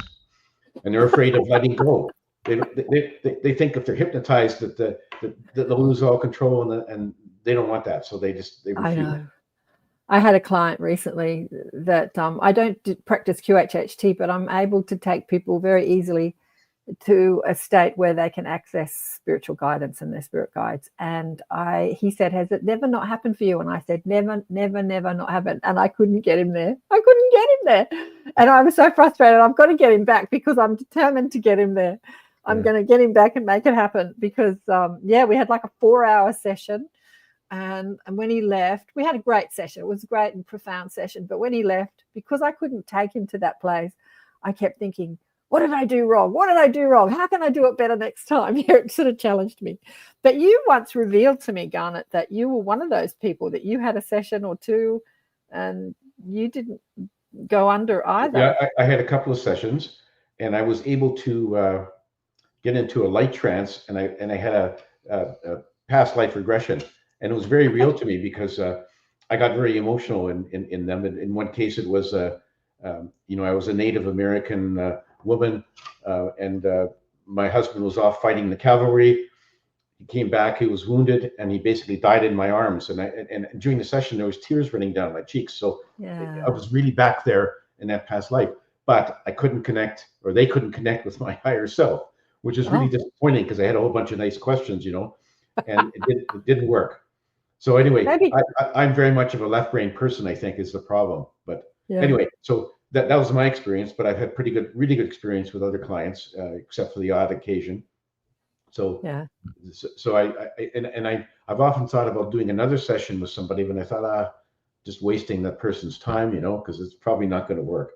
and they're afraid of letting go. They think if they're hypnotized that they'll lose all control, and they don't want that. So they refuse. I know. I had a client recently that I don't practice QHHT, but I'm able to take people very easily to a state where they can access spiritual guidance and their spirit guides. And he said, has it never not happened for you? And I said, never not happened. And I couldn't get him there. And I was so frustrated. I've got to get him back because I'm determined to get him there. I'm going to get him back and make it happen because, we had like a 4-hour session. And when he left, we had a great session. It was a great and profound session. But when he left, because I couldn't take him to that place, I kept thinking, what did I do wrong? What did I do wrong? How can I do it better next time? It sort of challenged me. But you once revealed to me, Garnet, that you were one of those people, that you had a session or two and you didn't go under either. Yeah, I had a couple of sessions and I was able to get into a light trance, and I had a past life regression. And it was very real to me because I got very emotional in them. And in one case, it was, I was a Native American woman, and my husband was off fighting the cavalry. He came back, he was wounded, and he basically died in my arms. And during the session, there was tears running down my cheeks. So I was really back there in that past life. But I couldn't connect, or they couldn't connect with my higher self, which is really disappointing because I had a whole bunch of nice questions, and it didn't work. So anyway, I'm very much of a left brain person, I think, is the problem. But anyway, so that was my experience, but I've had really good experience with other clients, except for the odd occasion. So I've often thought about doing another session with somebody, but I thought, just wasting that person's time, because it's probably not going to work.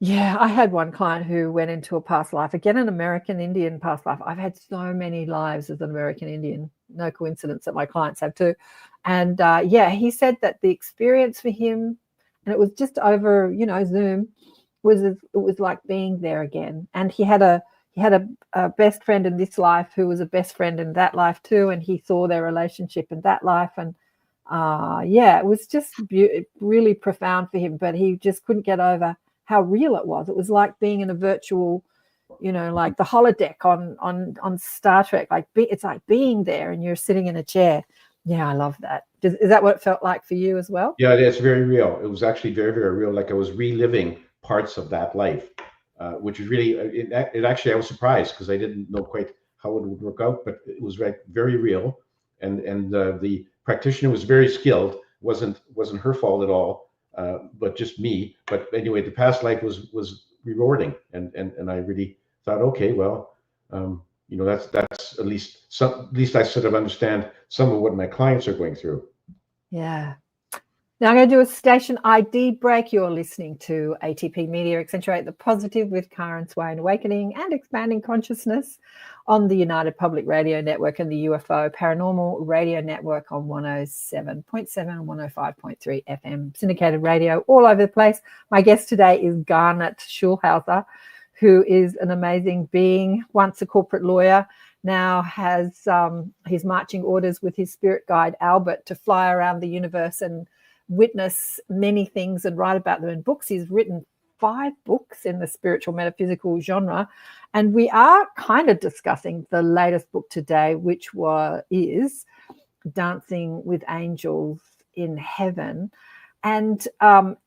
Yeah, I had one client who went into a past life, again, an American Indian past life. I've had so many lives as an American Indian. No coincidence that my clients have too. And he said that the experience for him, and it was just over, Zoom, it was like being there again. And he had a best friend in this life who was a best friend in that life too, and he saw their relationship in that life. And it was just really profound for him, but he just couldn't get over how real it was. It was like being in a virtual, like the holodeck on Star Trek. It's like being there and you're sitting in a chair. Yeah, I love that. Is that what it felt like for you as well? Yeah, it's very real. It was actually very, very real. Like I was reliving parts of that life, which is really, it actually, I was surprised because I didn't know quite how it would work out, but it was very real. And the practitioner was very skilled. Wasn't her fault at all. But just me. But anyway, the past life was rewarding, and I really thought, okay, well, that's at least I sort of understand some of what my clients are going through. Yeah. Now I'm going to do a station ID break. You're listening to ATP Media, Accentuate the Positive with Karen Swain, Awakening and Expanding Consciousness on the United Public Radio Network and the UFO Paranormal Radio Network on 107.7 and 105.3 FM, syndicated radio all over the place. My guest today is Garnet Schulhauser, who is an amazing being, once a corporate lawyer, now has his marching orders with his spirit guide, Albert, to fly around the universe and witness many things and write about them in books. He's written 5 books in the spiritual metaphysical genre. And we are kind of discussing the latest book today, which is Dancing with Angels in Heaven. And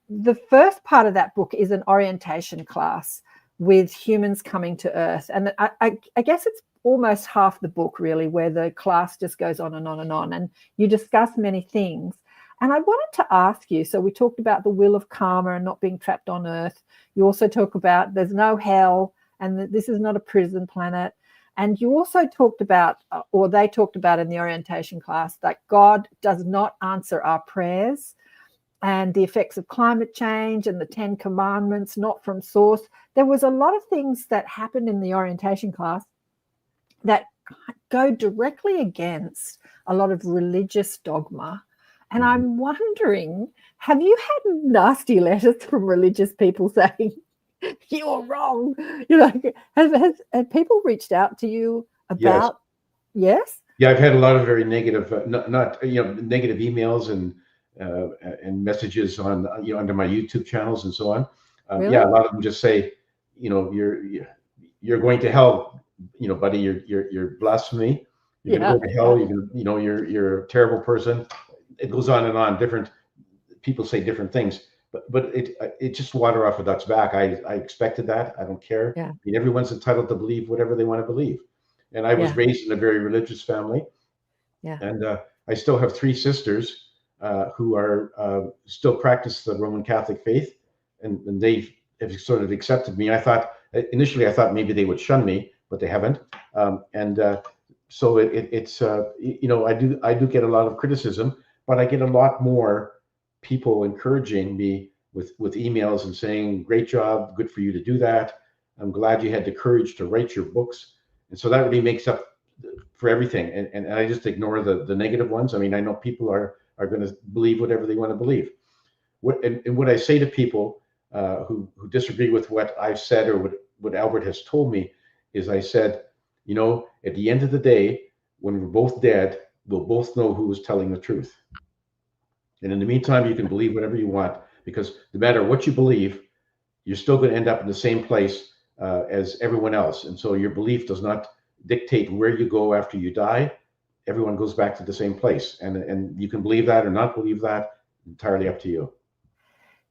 the first part of that book is an orientation class with humans coming to Earth. And I guess it's almost half the book, really, where the class just goes on and on and on. And you discuss many things. And I wanted to ask you, so we talked about the wheel of karma and not being trapped on Earth. You also talk about there's no hell and that this is not a prison planet. And you also talked about, or they talked about in the orientation class, that God does not answer our prayers, and the effects of climate change and the 10 commandments, not from source. There was a lot of things that happened in the orientation class that go directly against a lot of religious dogma. And I'm wondering, have you had nasty letters from religious people saying, you're wrong? You know, have people reached out to you about? Yes. Yeah, I've had a lot of very negative, negative emails and messages on under my YouTube channels and so on. Really? Yeah, a lot of them just say, you're going to hell, buddy. You're blasphemy. You're going to go to hell. You're a terrible person. It goes on and on. Different people say different things. But it just water off a duck's back. I expected that. I don't care. Yeah. I mean, everyone's entitled to believe whatever they want to believe. And I was raised in a very religious family. Yeah. And I still have 3 sisters who are still practice the Roman Catholic faith, and they have sort of accepted me. Initially I thought maybe they would shun me, but they haven't. So it's I do get a lot of criticism, but I get a lot more people encouraging me with emails and saying, great job, good for you to do that. I'm glad you had the courage to write your books. And so that really makes up for everything. And I just ignore the negative ones. I mean, I know people are going to believe whatever they want to believe. What I say to people who disagree with what I've said or what Albert has told me is, I said, at the end of the day, when we're both dead, we'll both know who was telling the truth. And in the meantime, you can believe whatever you want, because no matter what you believe, you're still going to end up in the same place as everyone else. And so your belief does not dictate where you go after you die. Everyone goes back to the same place. And you can believe that or not believe that, entirely up to you.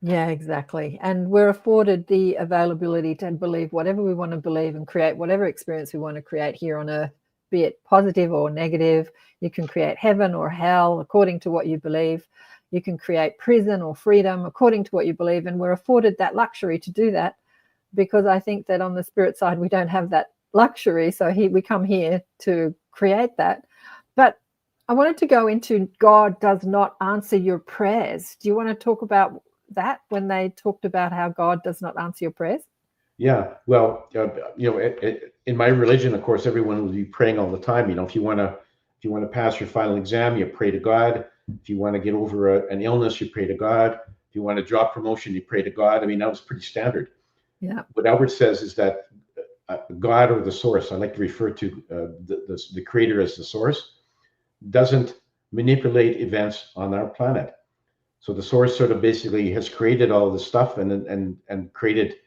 Yeah, exactly. And we're afforded the availability to believe whatever we want to believe and create whatever experience we want to create here on Earth, be it positive or negative. You can create heaven or hell according to what you believe. You can create prison or freedom according to what you believe. And we're afforded that luxury to do that, because I think that on the spirit side, we don't have that luxury. So we come here to create that. But I wanted to go into God does not answer your prayers. Do you want to talk about that, when they talked about how God does not answer your prayers? Yeah, well, in my religion, of course, everyone will be praying all the time. If you want to pass your final exam, you pray to God. If you want to get over an illness, you pray to God. If you want to drop promotion, you pray to God. I mean, that was pretty standard. Yeah. What Albert says is that God, or the source, I like to refer to the creator as the source, doesn't manipulate events on our planet. So the source sort of basically has created all this stuff and created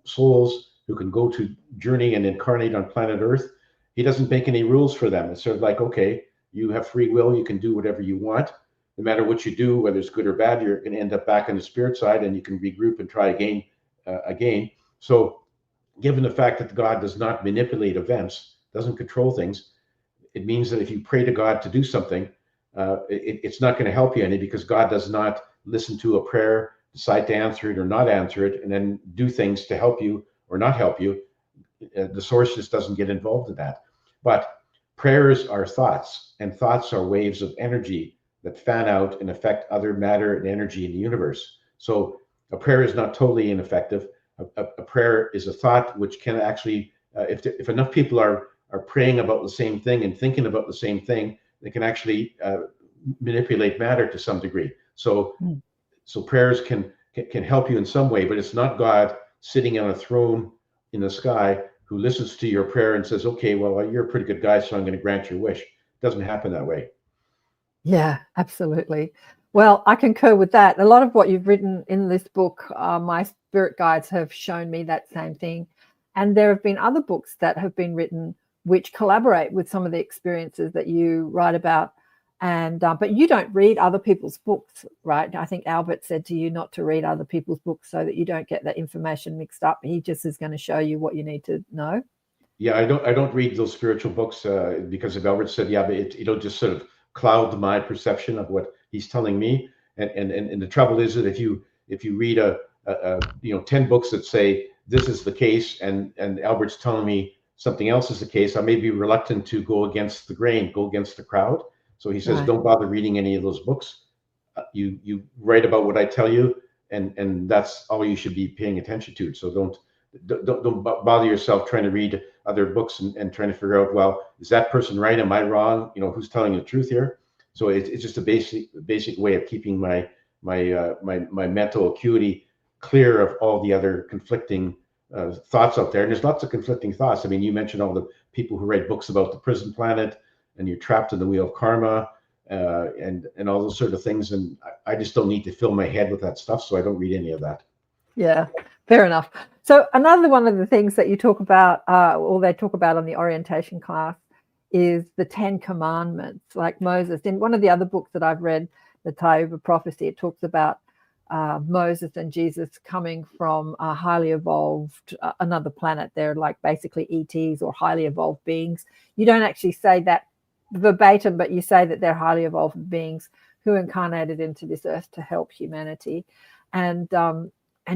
souls who can go to journey and incarnate on planet Earth. He doesn't make any rules for them. It's sort of like, okay, you have free will, you can do whatever you want. No matter what you do, whether it's good or bad, you're going to end up back on the spirit side, and you can regroup and try again. So given the fact that God does not manipulate events, doesn't control things, it means that if you pray to God to do something, it's not going to help you any, because God does not listen to a prayer, decide to answer it or not answer it, and then do things to help you or not help you. The source just doesn't get involved in that. But prayers are thoughts, and thoughts are waves of energy that fan out and affect other matter and energy in the universe. So a prayer is not totally ineffective. A prayer is a thought which can actually, if enough people are praying about the same thing and thinking about the same thing, they can actually manipulate matter to some degree. So prayers can help you in some way, but it's not God sitting on a throne in the sky who listens to your prayer and says, okay, well, you're a pretty good guy, so I'm going to grant your wish. It doesn't happen that way. Yeah, absolutely. Well, I concur with that. A lot of what you've written in this book, my spirit guides have shown me that same thing. And there have been other books that have been written which collaborate with some of the experiences that you write about. And but you don't read other people's books, right? I think Albert said to you not to read other people's books so that you don't get that information mixed up. He just is going to show you what you need to know. Yeah, I don't read those spiritual books because of Albert said, yeah, but it'll just sort of cloud my perception of what he's telling me. And the trouble is that if you read a 10 books that say this is the case, and Albert's telling me something else is the case, I may be reluctant to go against the grain, go against the crowd. So he says, don't bother reading any of those books. You write about what I tell you, and that's all you should be paying attention to. So don't bother yourself trying to read other books and trying to figure out, well, is that person right? Am I wrong? Who's telling the truth here? So it's just a basic way of keeping my mental acuity clear of all the other conflicting thoughts out there. And there's lots of conflicting thoughts. I mean, you mentioned all the people who write books about the prison planet, and you're trapped in the wheel of karma, and all those sort of things. And I just don't need to fill my head with that stuff, so I don't read any of that. Yeah, fair enough. So another one of the things that you talk about, or they talk about on the orientation class, is the 10 Commandments, like Moses. In one of the other books that I've read, the Tayuba Prophecy, it talks about Moses and Jesus coming from a highly evolved, another planet. They're like basically ETs or highly evolved beings. You don't actually say that verbatim, but you say that they're highly evolved beings who incarnated into this earth to help humanity. And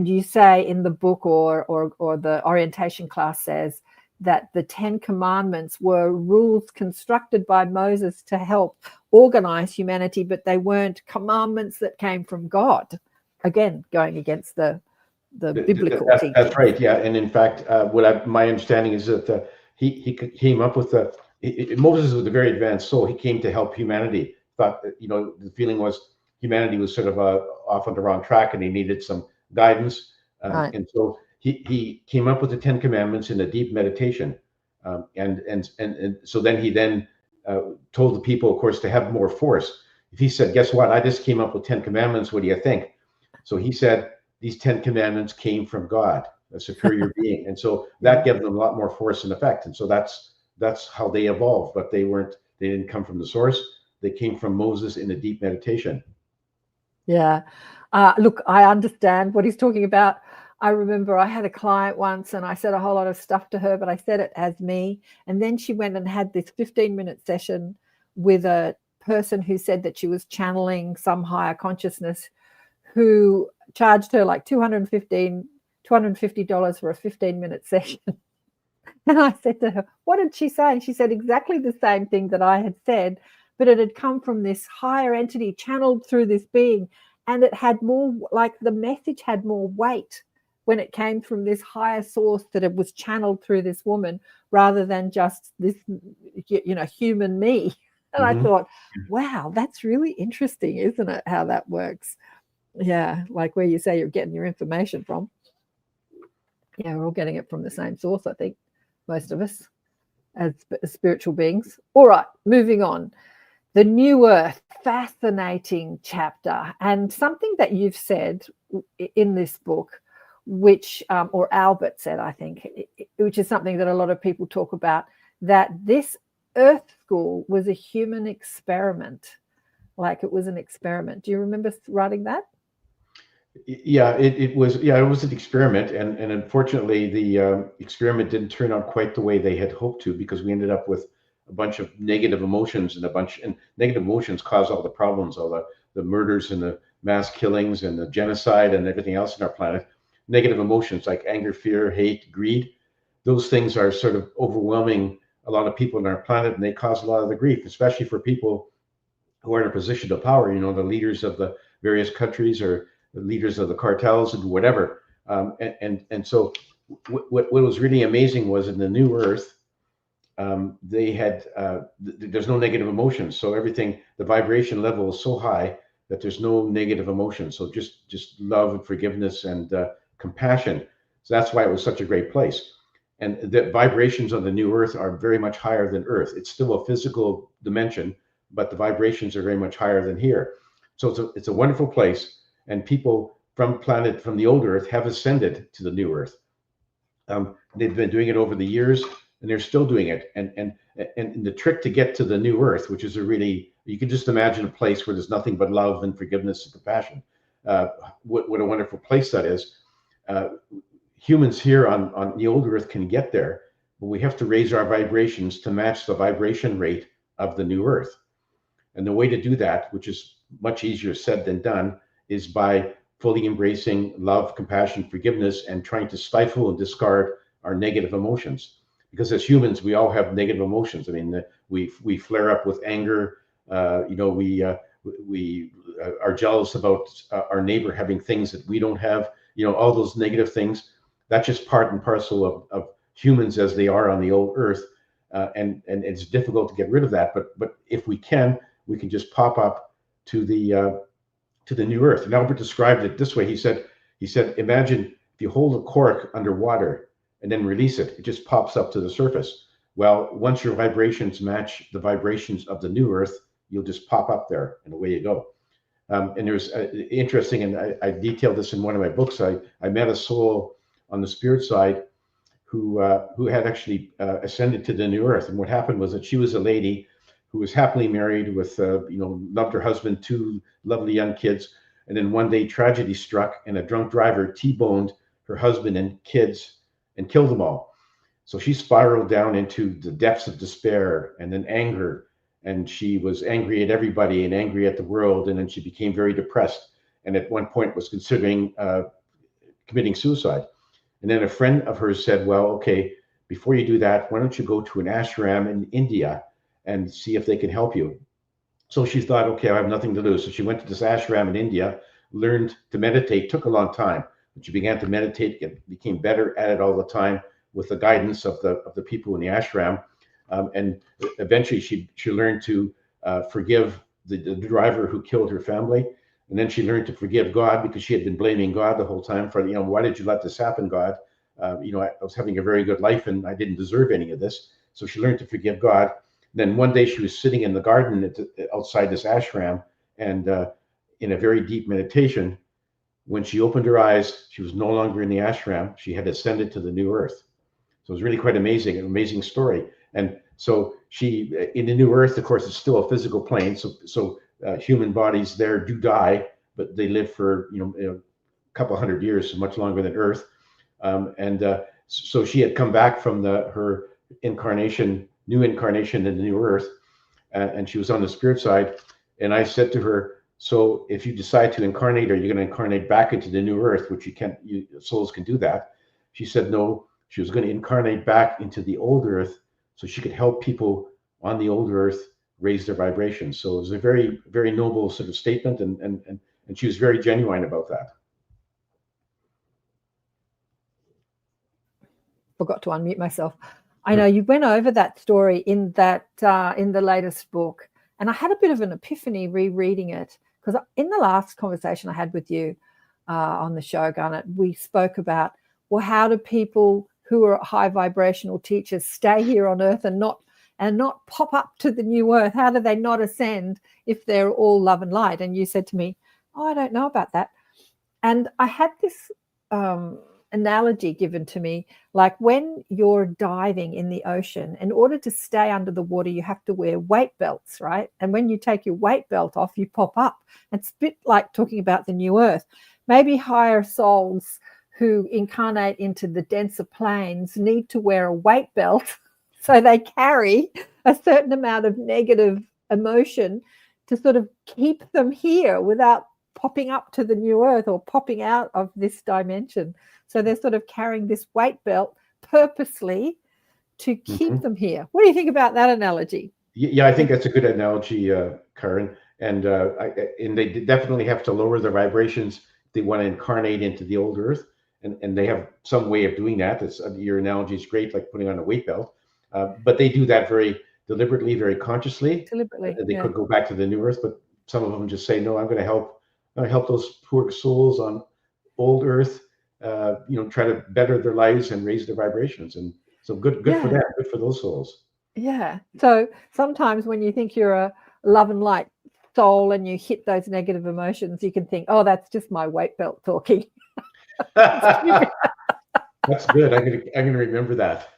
you say in the book, or the orientation class says, that the 10 Commandments were rules constructed by Moses to help organize humanity, but they weren't commandments that came from God. Again, going against the biblical teaching. That's right. Yeah, and in fact, my understanding is that he came up with Moses was a very advanced soul. He came to help humanity. Thought that, the feeling was humanity was sort of off on the wrong track, and he needed some guidance. Right. And so he came up with the 10 Commandments in a deep meditation, and so then he told the people, of course, to have more force. If he said, "Guess what? I just came up with 10 Commandments. What do you think?" So he said, "These 10 Commandments came from God, a superior being," and so that gave them a lot more force and effect. And so that's how they evolved. But they didn't come from the source. They came from Moses in a deep meditation. Yeah. Look, I understand what he's talking about. I remember I had a client once and I said a whole lot of stuff to her, but I said it as me. And then she went and had this 15-minute session with a person who said that she was channeling some higher consciousness, who charged her like $250 for a 15-minute session. And I said to her, what did she say? And she said exactly the same thing that I had said, but it had come from this higher entity channeled through this being. And it had more, like the message had more weight when it came from this higher source, that it was channeled through this woman rather than just this, human me. And I thought, wow, that's really interesting, isn't it? How that works. Yeah. Like where you say you're getting your information from. Yeah. We're all getting it from the same source, I think, most of us as spiritual beings. All right. Moving on. The New Earth, fascinating chapter, and something that you've said in this book, which, or Albert said, I think, which is something that a lot of people talk about, that this Earth School was a human experiment, like it was an experiment. Do you remember writing that? Yeah, it was. Yeah, it was an experiment, and unfortunately, the experiment didn't turn out quite the way they had hoped to, because we ended up with a bunch of negative emotions, and negative emotions cause all the problems, all the murders and the mass killings and the genocide and everything else in our planet. Negative emotions like anger, fear, hate, greed, those things are sort of overwhelming a lot of people on our planet, and they cause a lot of the grief, especially for people who are in a position of power, the leaders of the various countries or the leaders of the cartels and whatever. And so what was really amazing was in the New Earth, they had there's no negative emotions, so everything, the vibration level is so high that there's no negative emotions, so just love and forgiveness and compassion. So that's why it was such a great place. And the vibrations on the new Earth are very much higher than Earth. It's still a physical dimension, but the vibrations are very much higher than here. So it's a wonderful place, and people from the old Earth have ascended to the new Earth. They've been doing it over the years, and they're still doing it. And the trick to get to the new Earth, which is you can just imagine a place where there's nothing but love and forgiveness and compassion. What a wonderful place that is. Humans here on the old Earth can get there, but we have to raise our vibrations to match the vibration rate of the new Earth. And the way to do that, which is much easier said than done, is by fully embracing love, compassion, forgiveness, and trying to stifle and discard our negative emotions. Because as humans, we all have negative emotions. I mean, we flare up with anger. We are jealous about our neighbor having things that we don't have. All those negative things. That's just part and parcel of humans as they are on the old Earth, and it's difficult to get rid of that. But if we can just pop up to the new Earth. And Albert described it this way. He said, imagine if you hold a cork underwater and then release it, it just pops up to the surface. Well, once your vibrations match the vibrations of the new Earth, you'll just pop up there, and away you go. And there's interesting, and I detailed this in one of my books. I met a soul on the spirit side who had actually ascended to the new Earth. And what happened was that she was a lady who was happily married with, loved her husband, 2 lovely young kids. And then one day tragedy struck, and a drunk driver T-boned her husband and kids and killed them all. So she spiraled down into the depths of despair and then anger. And she was angry at everybody and angry at the world. And then she became very depressed. And at one point was considering committing suicide. And then a friend of hers said, well, okay, before you do that, why don't you go to an ashram in India and see if they can help you? So she thought, okay, I have nothing to lose. So she went to this ashram in India, learned to meditate. Took a long time, but she began to meditate, became better at it all the time with the guidance of the people in the ashram. And eventually she learned to forgive the driver who killed her family. And then she learned to forgive God, because she had been blaming God the whole time for, why did you let this happen, God? I was having a very good life and I didn't deserve any of this. So she learned to forgive God. Then one day she was sitting in the garden outside this ashram, and in a very deep meditation, when she opened her eyes, she was no longer in the ashram. She had ascended to the new Earth. So it was really quite amazing, an amazing story. And so she, in the new Earth, of course, it's still a physical plane. So human bodies there do die, but they live for a couple hundred years, so much longer than Earth. So she had come back from her new incarnation in the new Earth, and she was on the spirit side. And I said to her, so if you decide to incarnate, are you going to incarnate back into the new Earth, which souls can do that? She said no, she was going to incarnate back into the old Earth so she could help people on the old Earth raise their vibrations. So it was a very, very noble sort of statement, and she was very genuine about that. Forgot to unmute myself. I know you went over that story in the latest book, and I had a bit of an epiphany rereading it, because in the last conversation I had with you on the show, Garnet, we spoke about, well, how do people who are high vibrational teachers stay here on Earth and not pop up to the new Earth? How do they not ascend if they're all love and light? And you said to me, oh, I don't know about that. And I had this analogy given to me, like when you're diving in the ocean, in order to stay under the water, you have to wear weight belts, right? And when you take your weight belt off, you pop up. It's a bit like talking about the new Earth. Maybe higher souls who incarnate into the denser planes need to wear a weight belt so they carry a certain amount of negative emotion to sort of keep them here without popping up to the new Earth or popping out of this dimension. So they're sort of carrying this weight belt purposely to keep them here. What do you think about that analogy? Yeah, I think that's a good analogy, Karen. And they definitely have to lower their vibrations if they want to incarnate into the old Earth. And they have some way of doing that. Your analogy is great, like putting on a weight belt. But they do that very deliberately, very consciously. They could go back to the new Earth, but some of them just say, no, I'm going to help those poor souls on old Earth, try to better their lives and raise their vibrations. And So good for them, good for those souls. Yeah. So sometimes when you think you're a love and light soul and you hit those negative emotions, you can think, oh, that's just my weight belt talking. That's good. I'm gonna remember that.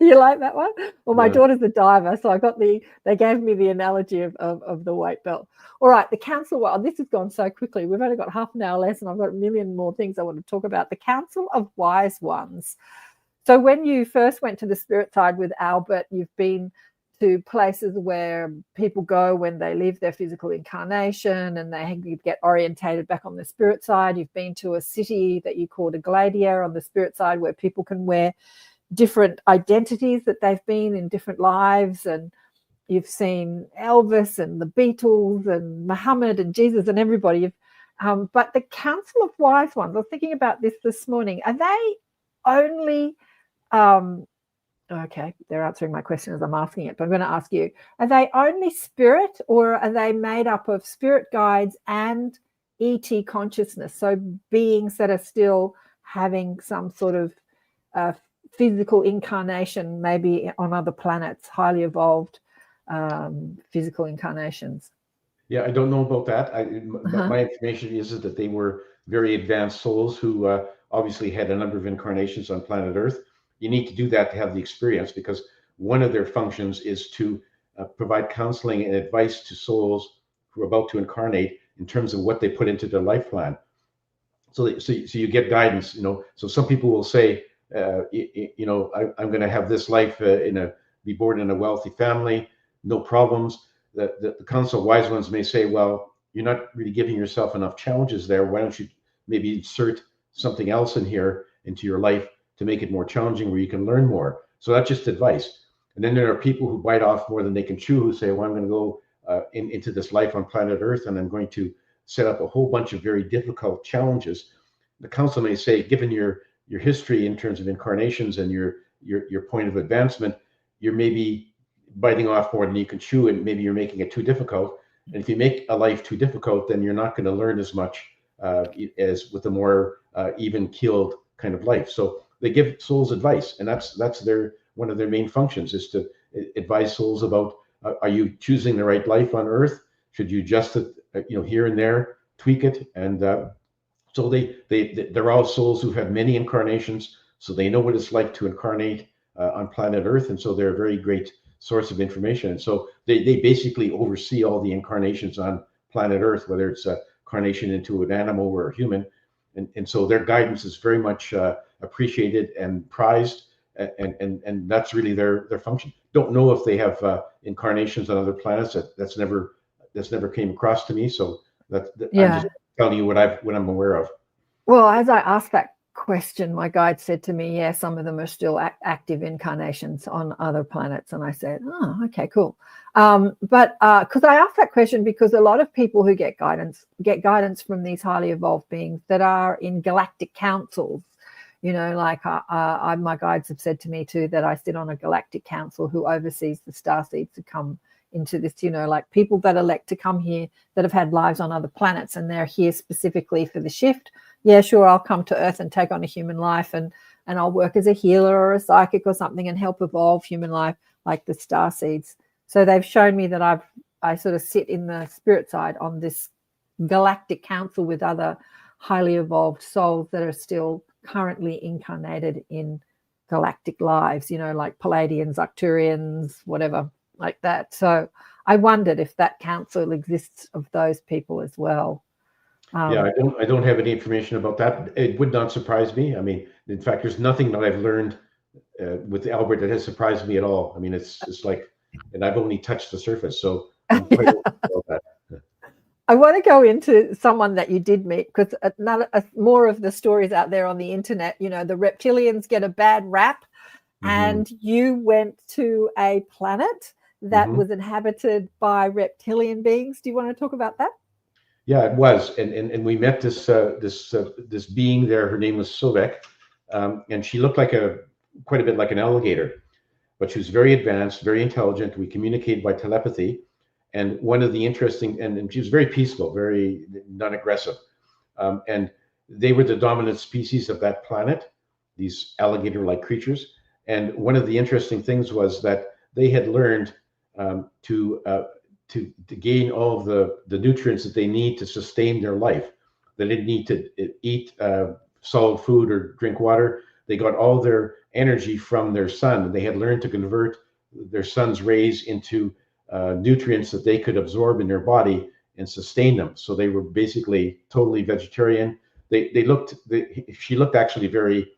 You like that one? Well, my daughter's a diver, so they gave me the analogy of the weight belt. All right, the council. Well, this has gone so quickly. We've only got half an hour less, and I've got a million more things I want to talk about. The Council of Wise Ones. So when you first went to the spirit side with Albert, you've been to places where people go when they leave their physical incarnation and they get orientated back on the spirit side. You've been to a city that you called a glacier on the spirit side where people can wear different identities that they've been in different lives. And you've seen Elvis and the Beatles and Muhammad and Jesus and everybody. But the Council of Wise Ones, I was thinking about this morning, are they only... okay, they're answering my question as I'm asking it, but I'm going to ask you, are they only spirit, or are they made up of spirit guides and ET consciousness? So beings that are still having some sort of physical incarnation, maybe on other planets, highly evolved physical incarnations. Yeah, I don't know about that. My information is that they were very advanced souls who obviously had a number of incarnations on planet Earth. You need to do that to have the experience, because one of their functions is to provide counseling and advice to souls who are about to incarnate in terms of what they put into their life plan. So you get guidance, So some people will say, I'm going to have this life be born in a wealthy family, no problems. The Council of Wise Ones may say, well, you're not really giving yourself enough challenges there. Why don't you maybe insert something else in here into your life to make it more challenging, where you can learn more? So that's just advice. And then there are people who bite off more than they can chew, who say, well, I'm going to go into this life on planet Earth, and I'm going to set up a whole bunch of very difficult challenges. The council may say, given your history in terms of incarnations and your point of advancement, you're maybe biting off more than you can chew, and maybe you're making it too difficult. And if you make a life too difficult, then you're not going to learn as much as with a more even-keeled kind of life. So they give souls advice, and that's one of their main functions, is to advise souls about, are you choosing the right life on Earth? Should you adjust it, here and there, tweak it? And so they're all souls who've had many incarnations, so they know what it's like to incarnate on planet Earth, and so they're a very great source of information. And so they basically oversee all the incarnations on planet Earth, whether it's a incarnation into an animal or a human. And so their guidance is very much appreciated and prized, and that's really their function. Don't know if they have incarnations on other planets. That's never came across to me. So I'm just telling you what I'm aware of. Well, as I asked that question, my guide said to me, yeah, some of them are still active incarnations on other planets. And I said, oh, okay, cool. But because I asked that question because a lot of people who get guidance from these highly evolved beings that are in galactic councils, like my guides have said to me too, that I sit on a galactic council who oversees the starseeds to come into this, like people that elect to come here that have had lives on other planets and they're here specifically for the shift. Yeah, sure, I'll come to Earth and take on a human life, and I'll work as a healer or a psychic or something and help evolve human life like the starseeds. So they've shown me that I sort of sit in the spirit side on this galactic council with other highly evolved souls that are still currently incarnated in galactic lives, like Palladians, Arcturians, whatever, like that. So I wondered if that council exists of those people as well. Yeah, I don't have any information about that. It would not surprise me. I mean, in fact, there's nothing that I've learned with Albert that has surprised me at all. I mean, it's like, and I've only touched the surface, so I'm quite open about that. I want to go into someone that you did meet, because more of the stories out there on the internet, the reptilians get a bad rap, and you went to a planet that was inhabited by reptilian beings. Do you want to talk about that? Yeah, it was, and we met this being there. Her name was Sobek, and she looked quite a bit like an alligator, but she was very advanced, very intelligent. We communicated by telepathy, and one of the interesting, and she was very peaceful, very non-aggressive, and they were the dominant species of that planet, these alligator-like creatures. And one of the interesting things was that they had learned to gain all of the nutrients that they need to sustain their life. They didn't need to eat solid food or drink water. They got all their energy from their sun. They had learned to convert their sun's rays into nutrients that they could absorb in their body and sustain them. So they were basically totally vegetarian. She looked actually very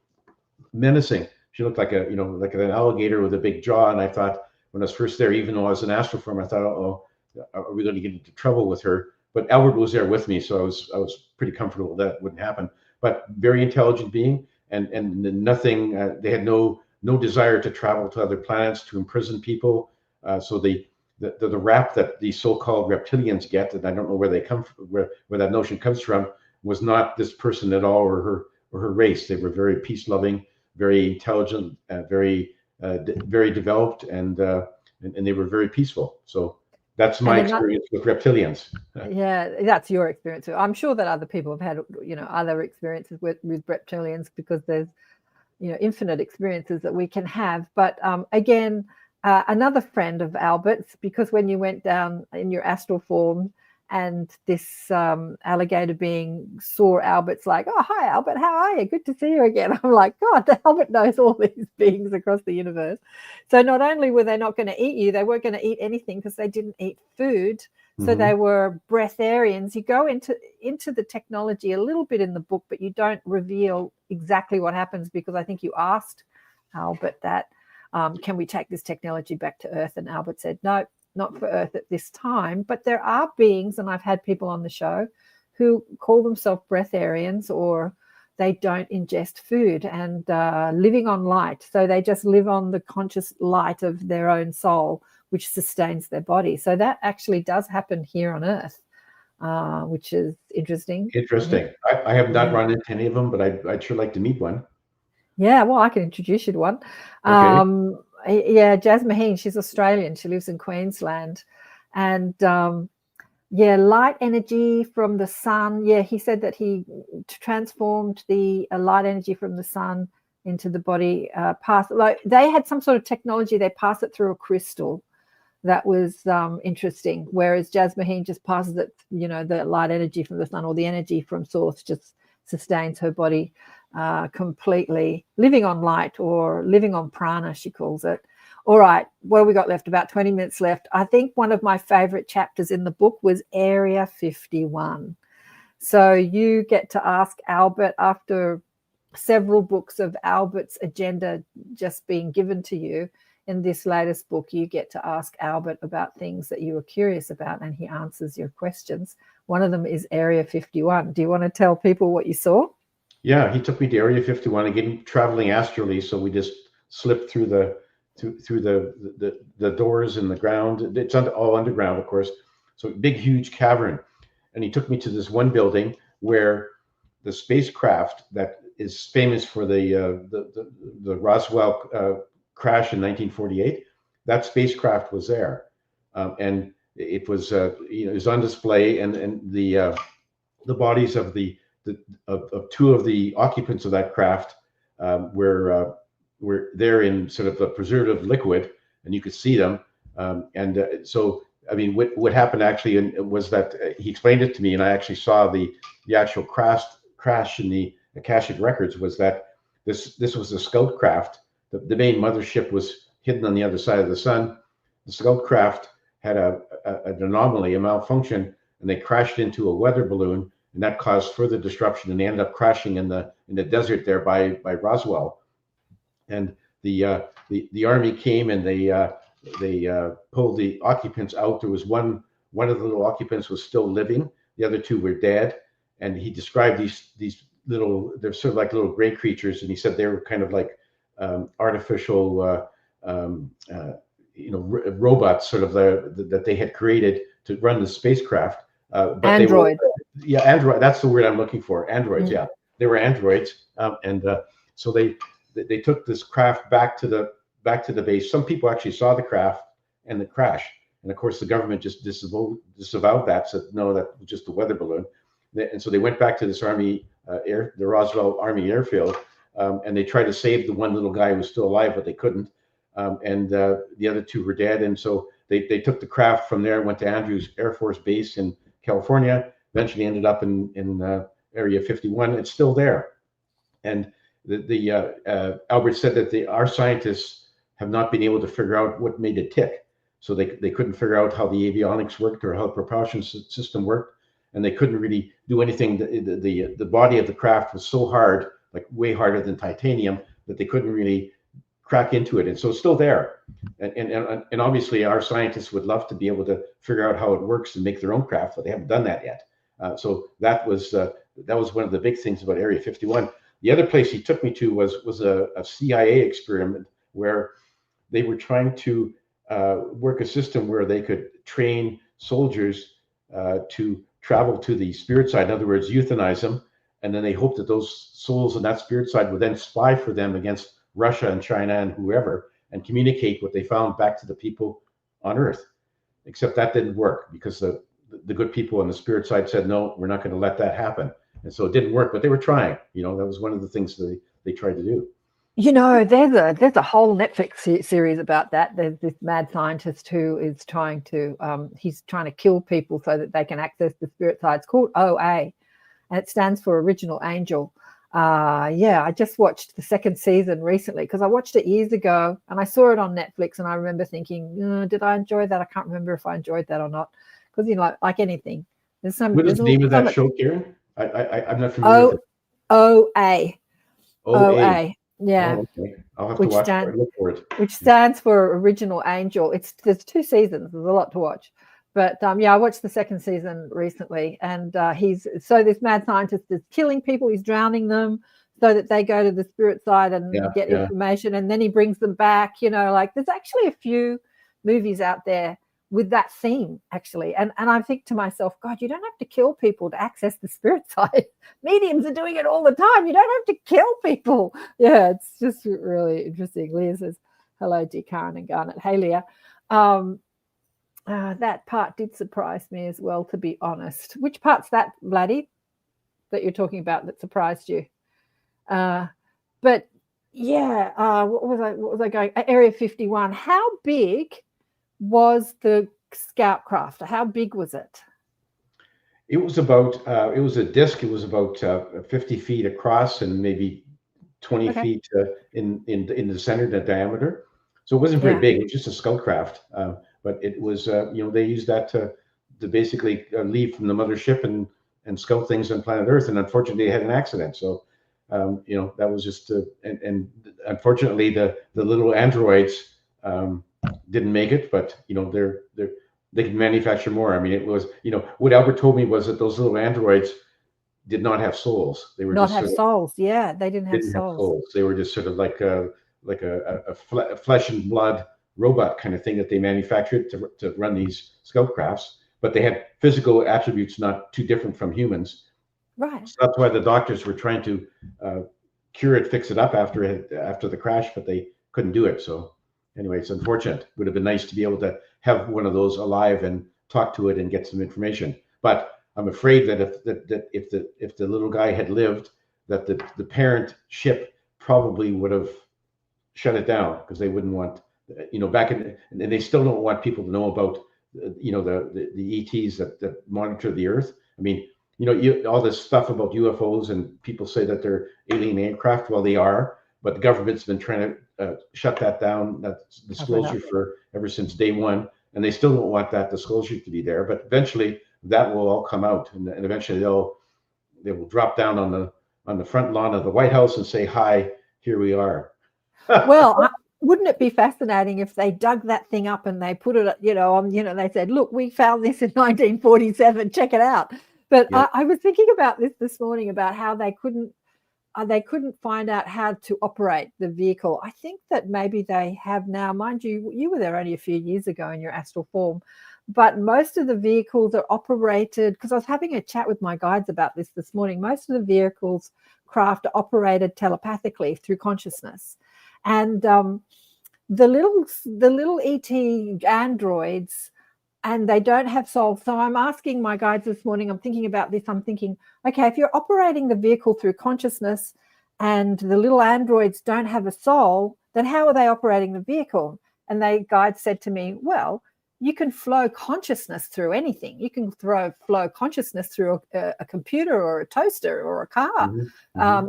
menacing. She looked like like an alligator with a big jaw. And I thought, when I was first there, even though I was an astral form, I thought, oh, are we going to get into trouble with her? But Albert was there with me, so I was pretty comfortable that wouldn't happen. But very intelligent being, and nothing. They had no desire to travel to other planets to imprison people. So the rap that the so-called reptilians get, and I don't know where they come from, where that notion comes from, was not this person at all, or her race. They were very peace-loving, very intelligent, very developed, and they were very peaceful. So that's my experience with reptilians. Yeah, that's your experience. I'm sure that other people have had, other experiences with reptilians, because there's, infinite experiences that we can have. But again, another friend of Albert's, because when you went down in your astral form and this alligator being saw Albert's, like, oh, hi, Albert, how are you? Good to see you again. I'm like, God, Albert knows all these beings across the universe. So not only were they not going to eat you, they weren't going to eat anything because they didn't eat food. So they were breatharians. You go into the technology a little bit in the book, but you don't reveal exactly what happens, because I think you asked Albert that, can we take this technology back to Earth? And Albert said, no, not for Earth at this time. But there are beings, and I've had people on the show who call themselves breatharians, or they don't ingest food and living on light. So they just live on the conscious light of their own soul, which sustains their body. So that actually does happen here on Earth, which is interesting. Interesting. I have not run into any of them, but I'd sure like to meet one. Yeah, well, I can introduce you to one. Okay. Yeah, Jazz Maheen, she's Australian. She lives in Queensland. And light energy from the sun. Yeah, he said that he transformed the light energy from the sun into the body. They had some sort of technology. They pass it through a crystal. That was interesting. Whereas Jazz Maheen just passes it, the light energy from the sun, or the energy from source, just sustains her body completely, living on light, or living on prana, she calls it. All right, what have we got left? About 20 minutes left. I think one of my favorite chapters in the book was Area 51. So you get to ask Albert, after several books of Albert's agenda just being given to you. In this latest book, you get to ask Albert about things that you were curious about, and he answers your questions. One of them is Area 51. Do you want to tell people what you saw? Yeah, he took me to Area 51 again, traveling astrally. So we just slipped through the doors in the ground. It's all underground, of course. So big, huge cavern. And he took me to this one building where the spacecraft that is famous for the Roswell crash in 1948, that spacecraft was there, and it was it was on display, and the bodies of of two of the occupants of that craft were there in sort of a preservative liquid, and you could see them. So I mean, what happened actually was that he explained it to me, and I actually saw the actual crash in the Akashic records. Was that this was a scout craft. The main mothership was hidden on the other side of the sun. The scout craft had an anomaly, a malfunction, and they crashed into a weather balloon, and that caused further disruption, and they ended up crashing in the desert there by Roswell. And the army came, and they pulled the occupants out. There was one of the little occupants was still living. The other two were dead. And he described these little, they're sort of like little gray creatures, and he said they were kind of like artificial, robots, sort of that they had created to run the spacecraft. But Android. Android. That's the word I'm looking for. Androids. Yeah, they were androids, so they took this craft back to the base. Some people actually saw the craft and the crash, and of course the government just disavowed that. Said no, that was just a weather balloon. And so they went back to this army the Roswell Army airfield. and they tried to save the one little guy who was still alive, but they couldn't. And the other two were dead. And so they took the craft from there, went to Andrews Air Force Base in California, eventually ended up in Area 51. It's still there. And Albert said that our scientists have not been able to figure out what made it tick. So they couldn't figure out how the avionics worked or how the propulsion system worked. And they couldn't really do anything. The body of the craft was so hard, like way harder than titanium, that they couldn't really crack into it. And so it's still there. And obviously our scientists would love to be able to figure out how it works and make their own craft, but they haven't done that yet. So that was one of the big things about Area 51. The other place he took me to was a CIA experiment where they were trying to work a system where they could train soldiers to travel to the spirit side. In other words, euthanize them. And then they hoped that those souls on that spirit side would then spy for them against Russia and China and whoever, and communicate what they found back to the people on Earth. Except that didn't work because the good people on the spirit side said, no, we're not going to let that happen. And so it didn't work, but they were trying. That was one of the things that they tried to do. There's a whole Netflix series about that. There's this mad scientist who is trying to kill people so that they can access the spirit side. It's called OA, and it stands for Original Angel. I just watched the second season recently because I watched it years ago and I saw it on Netflix, and I remember thinking, did I enjoy that? I can't remember if I enjoyed that or not, because like anything, there's some. What is the name of that show, Karen? I'm not familiar with it. OA. OA. Yeah. Oh, okay. I'll have to watch it. Look for it. Which stands for Original Angel. There's 2 seasons. There's a lot to watch. But I watched the second season recently, and this mad scientist is killing people. He's drowning them so that they go to the spirit side and get information, and then he brings them back. There's actually a few movies out there with that theme, actually. And I think to myself, God, you don't have to kill people to access the spirit side. Mediums are doing it all the time. You don't have to kill people. Yeah, it's just really interesting. Leah says, hello, dear Karen and Garnet. Hey, Leah. That part did surprise me as well, to be honest. Which part's that, Vladdy, that you're talking about that surprised you? What was I going? Area 51. How big was the scout craft? How big was it? It was about, it was a disc. It was about 50 feet across and maybe 20 feet in the center, the diameter. So it wasn't very big. It was just a scout craft. But it was, they used that to basically leave from the mothership and scout things on planet Earth. And unfortunately, they had an accident. So, that was just, and unfortunately, the little androids didn't make it. But they can manufacture more. I mean, it was, what Albert told me was that those little androids did not have souls. They were not have souls. Yeah, they didn't have souls. They were just sort of like a flesh and blood robot kind of thing that they manufactured to run these scout crafts, but they had physical attributes not too different from humans. Right. So that's why the doctors were trying to cure it, fix it up after the crash, but they couldn't do it. So anyway, it's unfortunate. It would have been nice to be able to have one of those alive and talk to it and get some information. But I'm afraid that if the little guy had lived, that the parent ship probably would have shut it down, because they wouldn't want, back in, and they still don't want people to know about, the ETs that monitor the Earth. I mean, all this stuff about UFOs, and people say that they're alien aircraft. Well, they are, but the government's been trying to shut that down, that disclosure, for ever since day one, and they still don't want that disclosure to be there. But eventually, that will all come out, and eventually they will drop down on the front lawn of the White House and say, "Hi, here we are." Well, wouldn't it be fascinating if they dug that thing up and they put it, they said, "Look, we found this in 1947. Check it out." But yeah. I was thinking about this morning, about how they couldn't find out how to operate the vehicle. I think that maybe they have now. Mind you, you were there only a few years ago in your astral form, but most of the vehicles are operated, because I was having a chat with my guides about this morning. Most of the vehicles, craft, are operated telepathically through consciousness. And the little ET androids, and they don't have souls. So I'm asking my guides this morning, I'm thinking about this, I'm thinking, okay, if you're operating the vehicle through consciousness and the little androids don't have a soul, then how are they operating the vehicle? And the guide said to me, well, you can flow consciousness through anything. You can flow consciousness through a computer or a toaster or a car.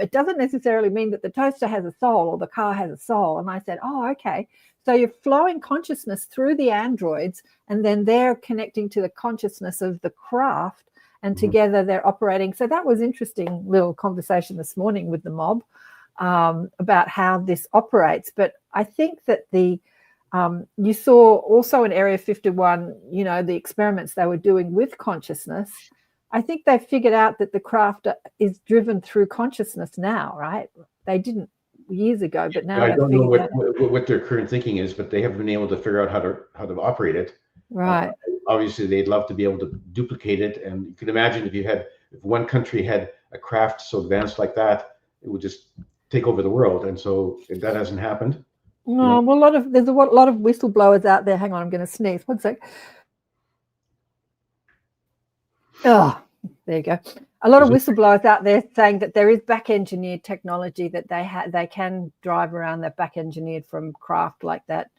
It doesn't necessarily mean that the toaster has a soul or the car has a soul. And I said, oh, okay. So you're flowing consciousness through the androids, and then they're connecting to the consciousness of the craft, and together they're operating. So that was interesting little conversation this morning with the mob about how this operates. But I think that you saw also in Area 51, you know, the experiments they were doing with consciousness. I think they figured out that the craft is driven through consciousness now, right? They didn't years ago, but now I don't know what their current thinking is, but they haven't been able to figure out how to operate it. Right. Obviously, they'd love to be able to duplicate it, and you can imagine if one country had a craft so advanced like that, it would just take over the world. And so that hasn't happened. No, well, there's a lot of whistleblowers out there. Hang on, I'm going to sneeze. 1 sec. Oh, there you go. A lot of whistleblowers out there saying that there is back-engineered technology that they can drive around. They're back-engineered from craft like that,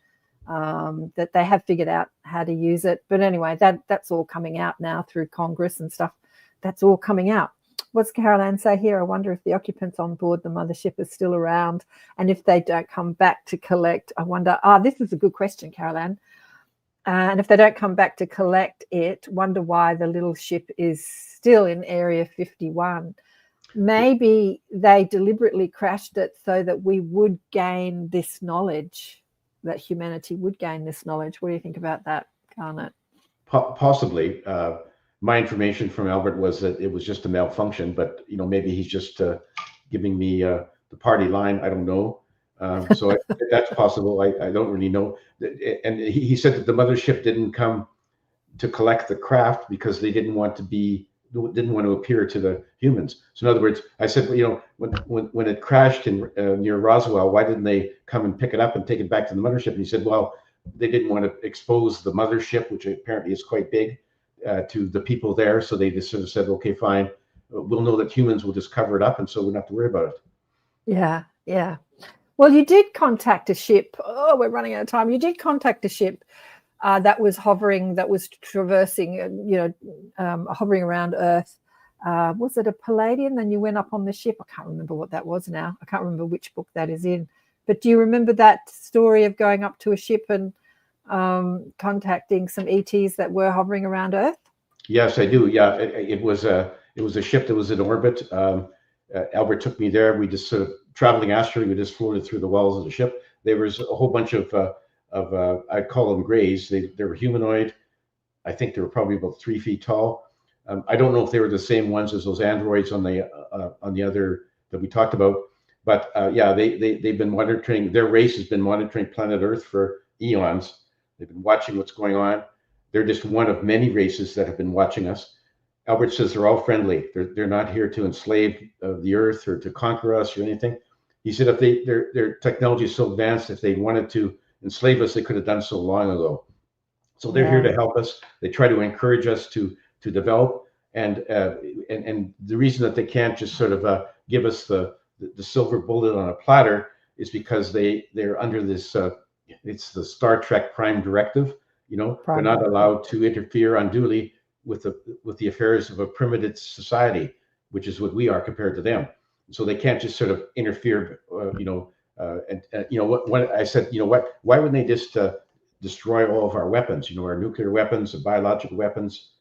that they have figured out how to use it. But anyway, that's all coming out now through Congress and stuff. That's all coming out. What's Carol Ann say here? I wonder if the occupants on board the mothership are still around, and if they don't come back to collect, I wonder. This is a good question, Carol Ann. And if they don't come back to collect it, wonder why the little ship is still in Area 51. Maybe they deliberately crashed it so that we would gain this knowledge, that humanity would gain this knowledge. What do you think about that, Garnet? Possibly. My information from Albert was that it was just a malfunction, but maybe he's just giving me the party line. I don't know. So that's possible. I don't really know. And he said that the mothership didn't come to collect the craft because they didn't want to appear to the humans. So in other words, I said, when it crashed in near Roswell, why didn't they come and pick it up and take it back to the mothership? And he said, well, they didn't want to expose the mothership, which apparently is quite big, to the people there. So they just sort of said, okay, fine, we'll know that humans will just cover it up, and so we don't have to worry about it. Yeah, yeah. Well, you did contact a ship. Oh, we're running out of time. You did contact a ship that was hovering, that was traversing, hovering around Earth. Was it a Palladian? Then you went up on the ship. I can't remember what that was now. I can't remember which book that is in. But do you remember that story of going up to a ship and contacting some ETs that were hovering around Earth? Yes, I do. Yeah, it was a ship that was in orbit. Albert took me there. We just sort of traveling astrally. We just floated through the walls of the ship. There was a whole bunch of I'd call them grays. They were humanoid. I think they were probably about 3 feet tall. I don't know if they were the same ones as those androids on the other that we talked about. But yeah, they've been monitoring. Their race has been monitoring planet Earth for eons. They've been watching what's going on. They're just one of many races that have been watching us. Albert says they're all friendly. They're not here to enslave the Earth or to conquer us or anything. He said if their technology is so advanced, if they wanted to enslave us, they could have done so long ago. So they're here to help us. They try to encourage us to develop. And the reason that they can't just sort of give us the silver bullet on a platter is because they're under this. It's the Star Trek Prime Directive. They're not allowed to interfere unduly with the affairs of a primitive society, which is what we are compared to them. So they can't just sort of interfere. What I said, why wouldn't they just destroy all of our weapons? Our nuclear weapons, biological weapons,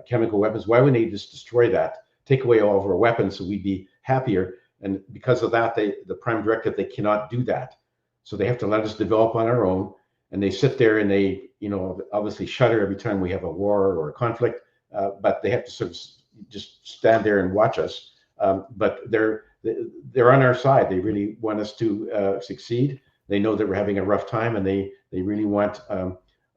chemical weapons. Why wouldn't they just destroy that? Take away all of our weapons, so we'd be happier. And because of that, the Prime Directive, they cannot do that. So they have to let us develop on our own. And they sit there and they, obviously shudder every time we have a war or a conflict. But they have to sort of just stand there and watch us. But they're on our side. They really want us to succeed. They know that we're having a rough time, and they really want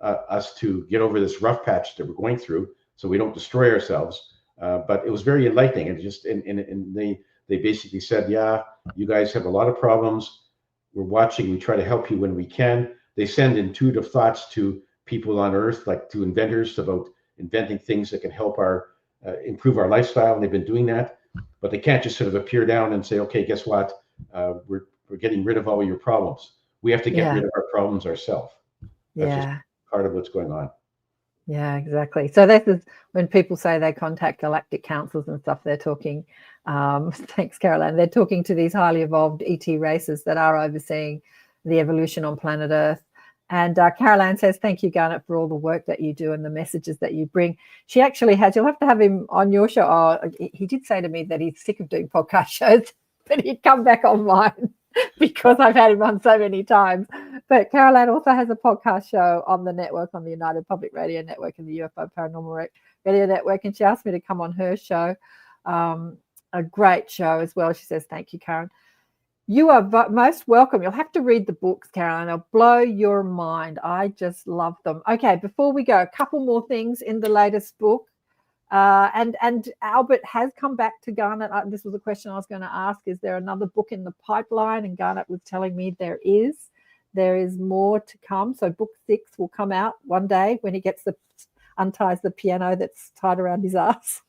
us to get over this rough patch that we're going through, so we don't destroy ourselves. But it was very enlightening, and they basically said, yeah, you guys have a lot of problems. We're watching. We try to help you when we can. They send intuitive thoughts to people on Earth, like to inventors, about inventing things that can help improve our lifestyle. And they've been doing that, but they can't just sort of appear down and say, okay, guess what? we're getting rid of all your problems. We have to get rid of our problems ourselves. That's just part of what's going on. Yeah, exactly. So this is when people say they contact galactic councils and stuff, they're talking, thanks, Caroline, they're talking to these highly evolved ET races that are overseeing the evolution on planet Earth. And Caroline says, thank you, Garnet, for all the work that you do and the messages that you bring. She actually has, you'll have to have him on your show. Oh, he did say to me that he's sick of doing podcast shows, but he'd come back on mine because I've had him on so many times. But Caroline also has a podcast show on the network, on the United Public Radio Network and the UFO Paranormal Radio Network. And she asked me to come on her show, a great show as well. She says, thank you, Karen. You are most welcome. You'll have to read the books, Caroline. They'll blow your mind. I just love them. Okay, before we go, a couple more things in the latest book. And Albert has come back to Garnet. This was a question I was going to ask. Is there another book in the pipeline? And Garnet was telling me there is. There is more to come. So book 6 will come out one day when he unties the piano that's tied around his ass.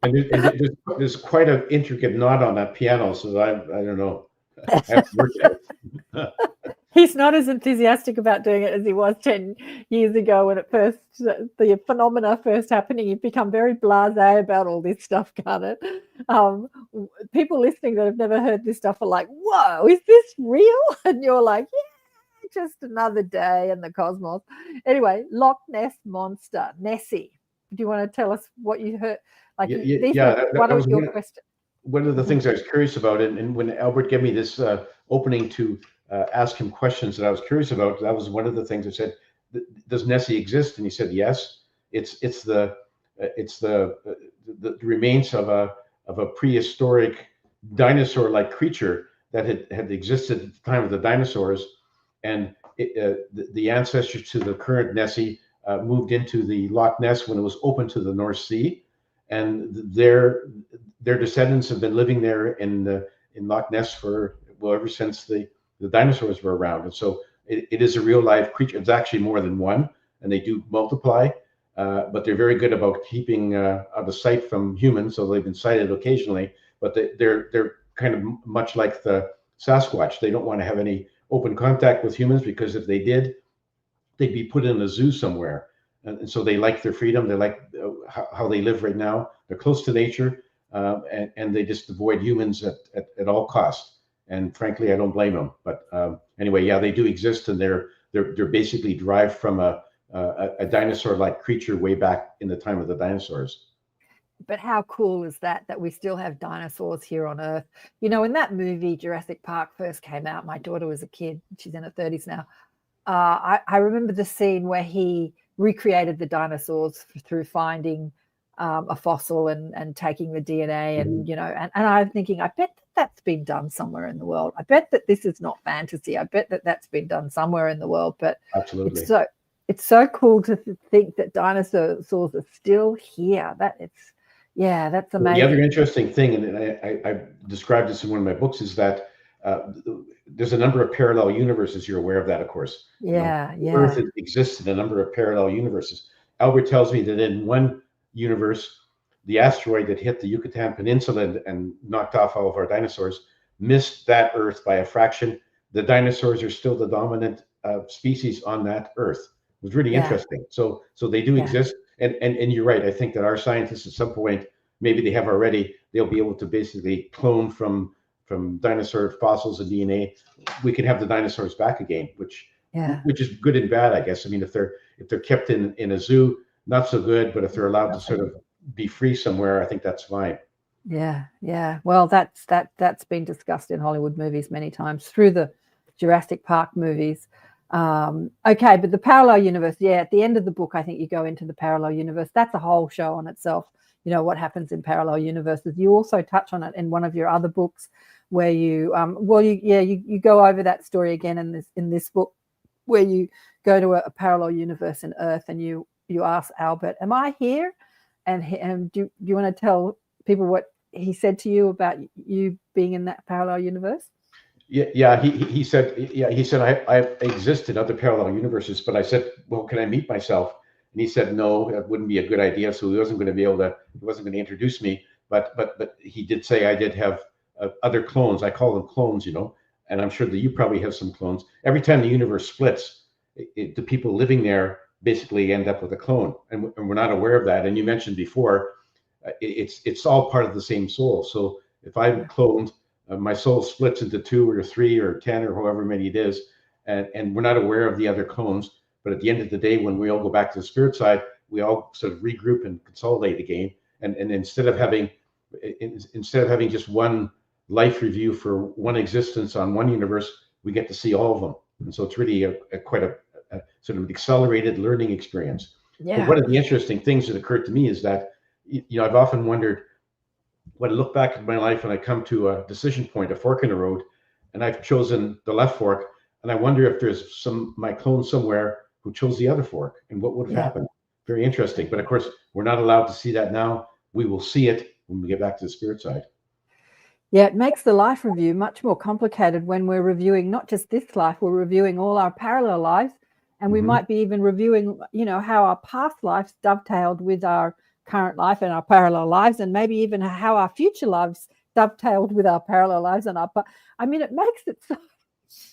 And there's quite an intricate knot on that piano, so I don't know. I have to work at it. He's not as enthusiastic about doing it as he was 10 years ago when the phenomena first happening. You've become very blasé about all this stuff, Garnet. People listening that have never heard this stuff are like, whoa, is this real? And you're like, yeah, just another day in the cosmos. Anyway, Loch Ness Monster, Nessie. Do you want to tell us what you heard? Like, that was your question. One of the things I was curious about, and when Albert gave me this opening to ask him questions that I was curious about, that was one of the things I said, does Nessie exist? And he said, yes. It's the remains of a prehistoric dinosaur-like creature that had existed at the time of the dinosaurs, and the ancestors to the current Nessie moved into the Loch Ness when it was open to the North Sea, and their descendants have been living there in Loch Ness ever since the dinosaurs were around. And so it is a real life creature. It's actually more than one, and they do multiply, but they're very good about keeping out of sight from humans. So they've been sighted occasionally, but they're kind of much like the Sasquatch. They don't want to have any open contact with humans, because if they did, they'd be put in a zoo somewhere. And so they like their freedom. They like how they live right now. They're close to nature, and they just avoid humans at all costs. And frankly, I don't blame them. But anyway, yeah, they do exist, and they're basically derived from a dinosaur-like creature way back in the time of the dinosaurs. But how cool is that we still have dinosaurs here on Earth? You know, when that movie Jurassic Park first came out, my daughter was a kid. She's in her 30s now. I remember the scene where he recreated the dinosaurs through finding a fossil and taking the DNA, and you know, and I'm thinking, I bet that's been done somewhere in the world. I bet that this is not fantasy. I bet that's been done somewhere in the world. But absolutely, it's so cool to think that dinosaurs are still here. That's amazing. The other interesting thing, and I described this in one of my books, is that there's a number of parallel universes. You're aware of that, of course. Yeah. Earth exists in a number of parallel universes. Albert tells me that in one universe, the asteroid that hit the Yucatan Peninsula and knocked off all of our dinosaurs missed that Earth by a fraction. The dinosaurs are still the dominant species on that Earth. It was really interesting. So they do exist. And you're right. I think that our scientists at some point, maybe they have already, they'll be able to basically clone from dinosaur fossils and DNA. We can have the dinosaurs back again, which is good and bad, I guess. I mean, if they're kept in a zoo, not so good, but if they're allowed to sort of be free somewhere, I think that's fine. Yeah. Well, that's been discussed in Hollywood movies many times through the Jurassic Park movies. Okay, but the parallel universe, at the end of the book, I think you go into the parallel universe. That's a whole show on itself. You know, what happens in parallel universes. You also touch on it in one of your other books, where you you go over that story again in this book, where you go to a parallel universe in Earth, and you ask Albert, "Am I here?" And do you want to tell people what he said to you about you being in that parallel universe? Yeah. He said I exist in other parallel universes, but I said, well, can I meet myself? And he said, no, that wouldn't be a good idea. So he wasn't going to introduce me. but he did say I did have other clones. I call them clones, and I'm sure that you probably have some clones. Every time the universe splits, the people living there basically end up with a clone, and we're not aware of that. And you mentioned before, it's all part of the same soul. So if I'm cloned, my soul splits into 2 or 3 or 10 or however many it is, and we're not aware of the other clones. But at the end of the day, when we all go back to the spirit side, we all sort of regroup and consolidate again. And instead of having just one life review for one existence on one universe, we get to see all of them. And so it's really quite a sort of accelerated learning experience. Yeah. But one of the interesting things that occurred to me is that, I've often wondered, when I look back at my life and I come to a decision point, a fork in the road, and I've chosen the left fork, and I wonder if there's my clone somewhere who chose the other fork, and what would have happened. Very interesting. But of course, we're not allowed to see that now. We will see it when we get back to the spirit side. Yeah, it makes the life review much more complicated when we're reviewing not just this life, we're reviewing all our parallel lives, and we might be even reviewing, how our past lives dovetailed with our current life and our parallel lives, and maybe even how our future lives dovetailed with our parallel lives. And it makes it so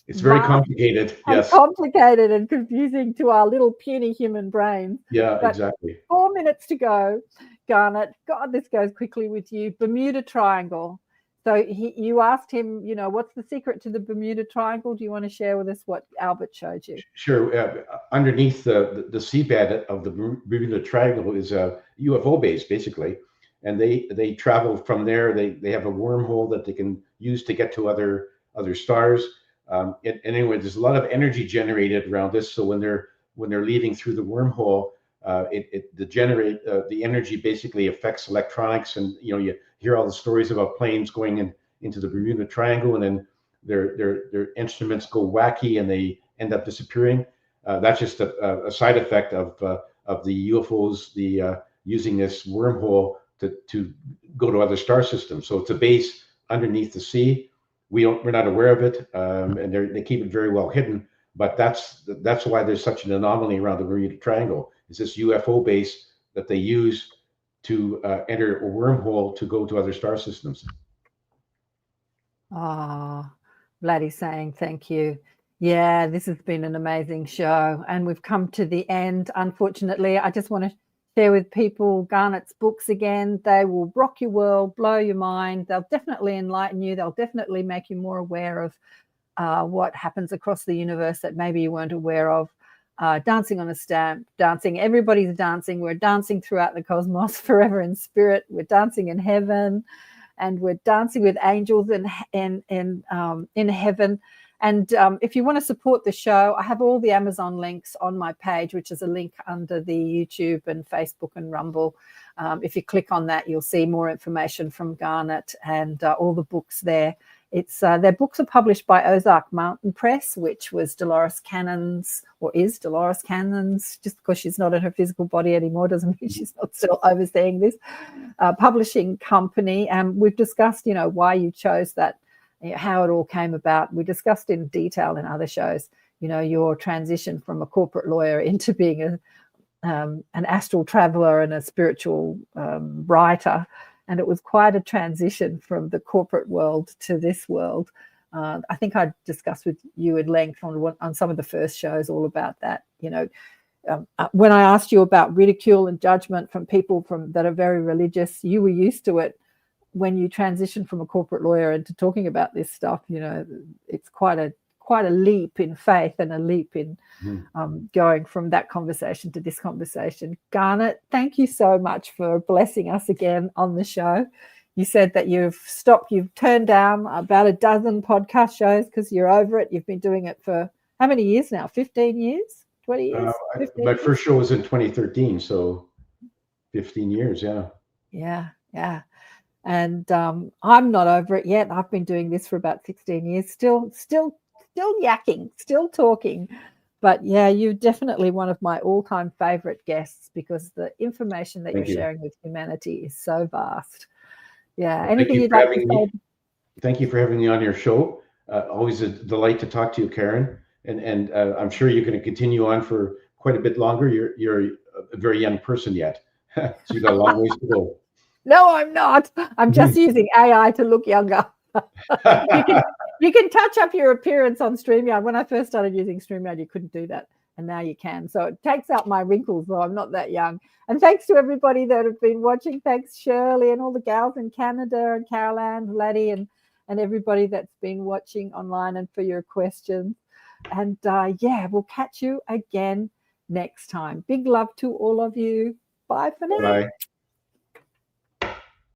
it's very complicated. Yes. Complicated and confusing to our little puny human brains. Yeah, but exactly. 4 minutes to go, Garnet. God, this goes quickly with you. Bermuda Triangle. So you asked him, what's the secret to the Bermuda Triangle? Do you want to share with us what Albert showed you? Sure. Underneath the seabed of the Bermuda Triangle is a UFO base, basically. And they travel from there. They have a wormhole that they can use to get to other stars. And anyway, there's a lot of energy generated around this. So when they're leaving through the wormhole, the energy basically affects electronics, and you hear all the stories about planes going into the Bermuda Triangle, and then their instruments go wacky and they end up disappearing. That's just a side effect of the UFOs, using this wormhole to go to other star systems. So it's a base underneath the sea. We're not aware of it, and they keep it very well hidden. But that's why there's such an anomaly around the Bermuda Triangle. It's this UFO base that they use to enter a wormhole to go to other star systems. Vladdy's saying thank you. Yeah, this has been an amazing show, and we've come to the end. Unfortunately, I just want to share with people Garnet's books again. They will rock your world, blow your mind. They'll definitely enlighten you. They'll definitely make you more aware of what happens across the universe that maybe you weren't aware of. Dancing on a Stamp, dancing. Everybody's dancing. We're dancing throughout the cosmos, forever in spirit. We're dancing in heaven, and we're dancing with angels in heaven. And if you want to support the show, I have all the Amazon links on my page, which is a link under the YouTube and Facebook and Rumble. If you click on that, you'll see more information from Garnet and all the books there. Their books are published by Ozark Mountain Press, which was Dolores Cannon's, or is Dolores Cannon's. Just because she's not in her physical body anymore doesn't mean she's not still overseeing this publishing company. And we've discussed, why you chose that, how it all came about. We discussed in detail in other shows, your transition from a corporate lawyer into being an astral traveler and a spiritual writer. And it was quite a transition from the corporate world to this world. I think I discussed with you at length on some of the first shows all about that. When I asked you about ridicule and judgment from people that are very religious, you were used to it. When you transition from a corporate lawyer into talking about this stuff, it's quite a leap in faith and a leap in going from that conversation to this conversation. Garnet, thank you so much for blessing us again on the show. You said that you've turned down about a dozen podcast shows because you're over it. You've been doing it for how many years now? 15 years? 20 years? My first show was in 2013, so 15 years, yeah. Yeah. And I'm not over it yet. I've been doing this for about 16 years, still yakking, still talking. But yeah, you're definitely one of my all-time favorite guests because the information that you're sharing with humanity is so vast. Yeah. Well, anything you'd like to say? Thank you for having me on your show. Always a delight to talk to you, Karen. And I'm sure you're going to continue on for quite a bit longer. You're a very young person yet, so you got a long ways to go. No, I'm not. I'm just using AI to look younger. You can touch up your appearance on StreamYard. When I first started using StreamYard, you couldn't do that, and now you can. So it takes out my wrinkles, though I'm not that young. And thanks to everybody that have been watching. Thanks, Shirley, and all the gals in Canada, and Caroline, Laddie, and everybody that's been watching online, and for your questions. And yeah, we'll catch you again next time. Big love to all of you. Bye for now. Bye.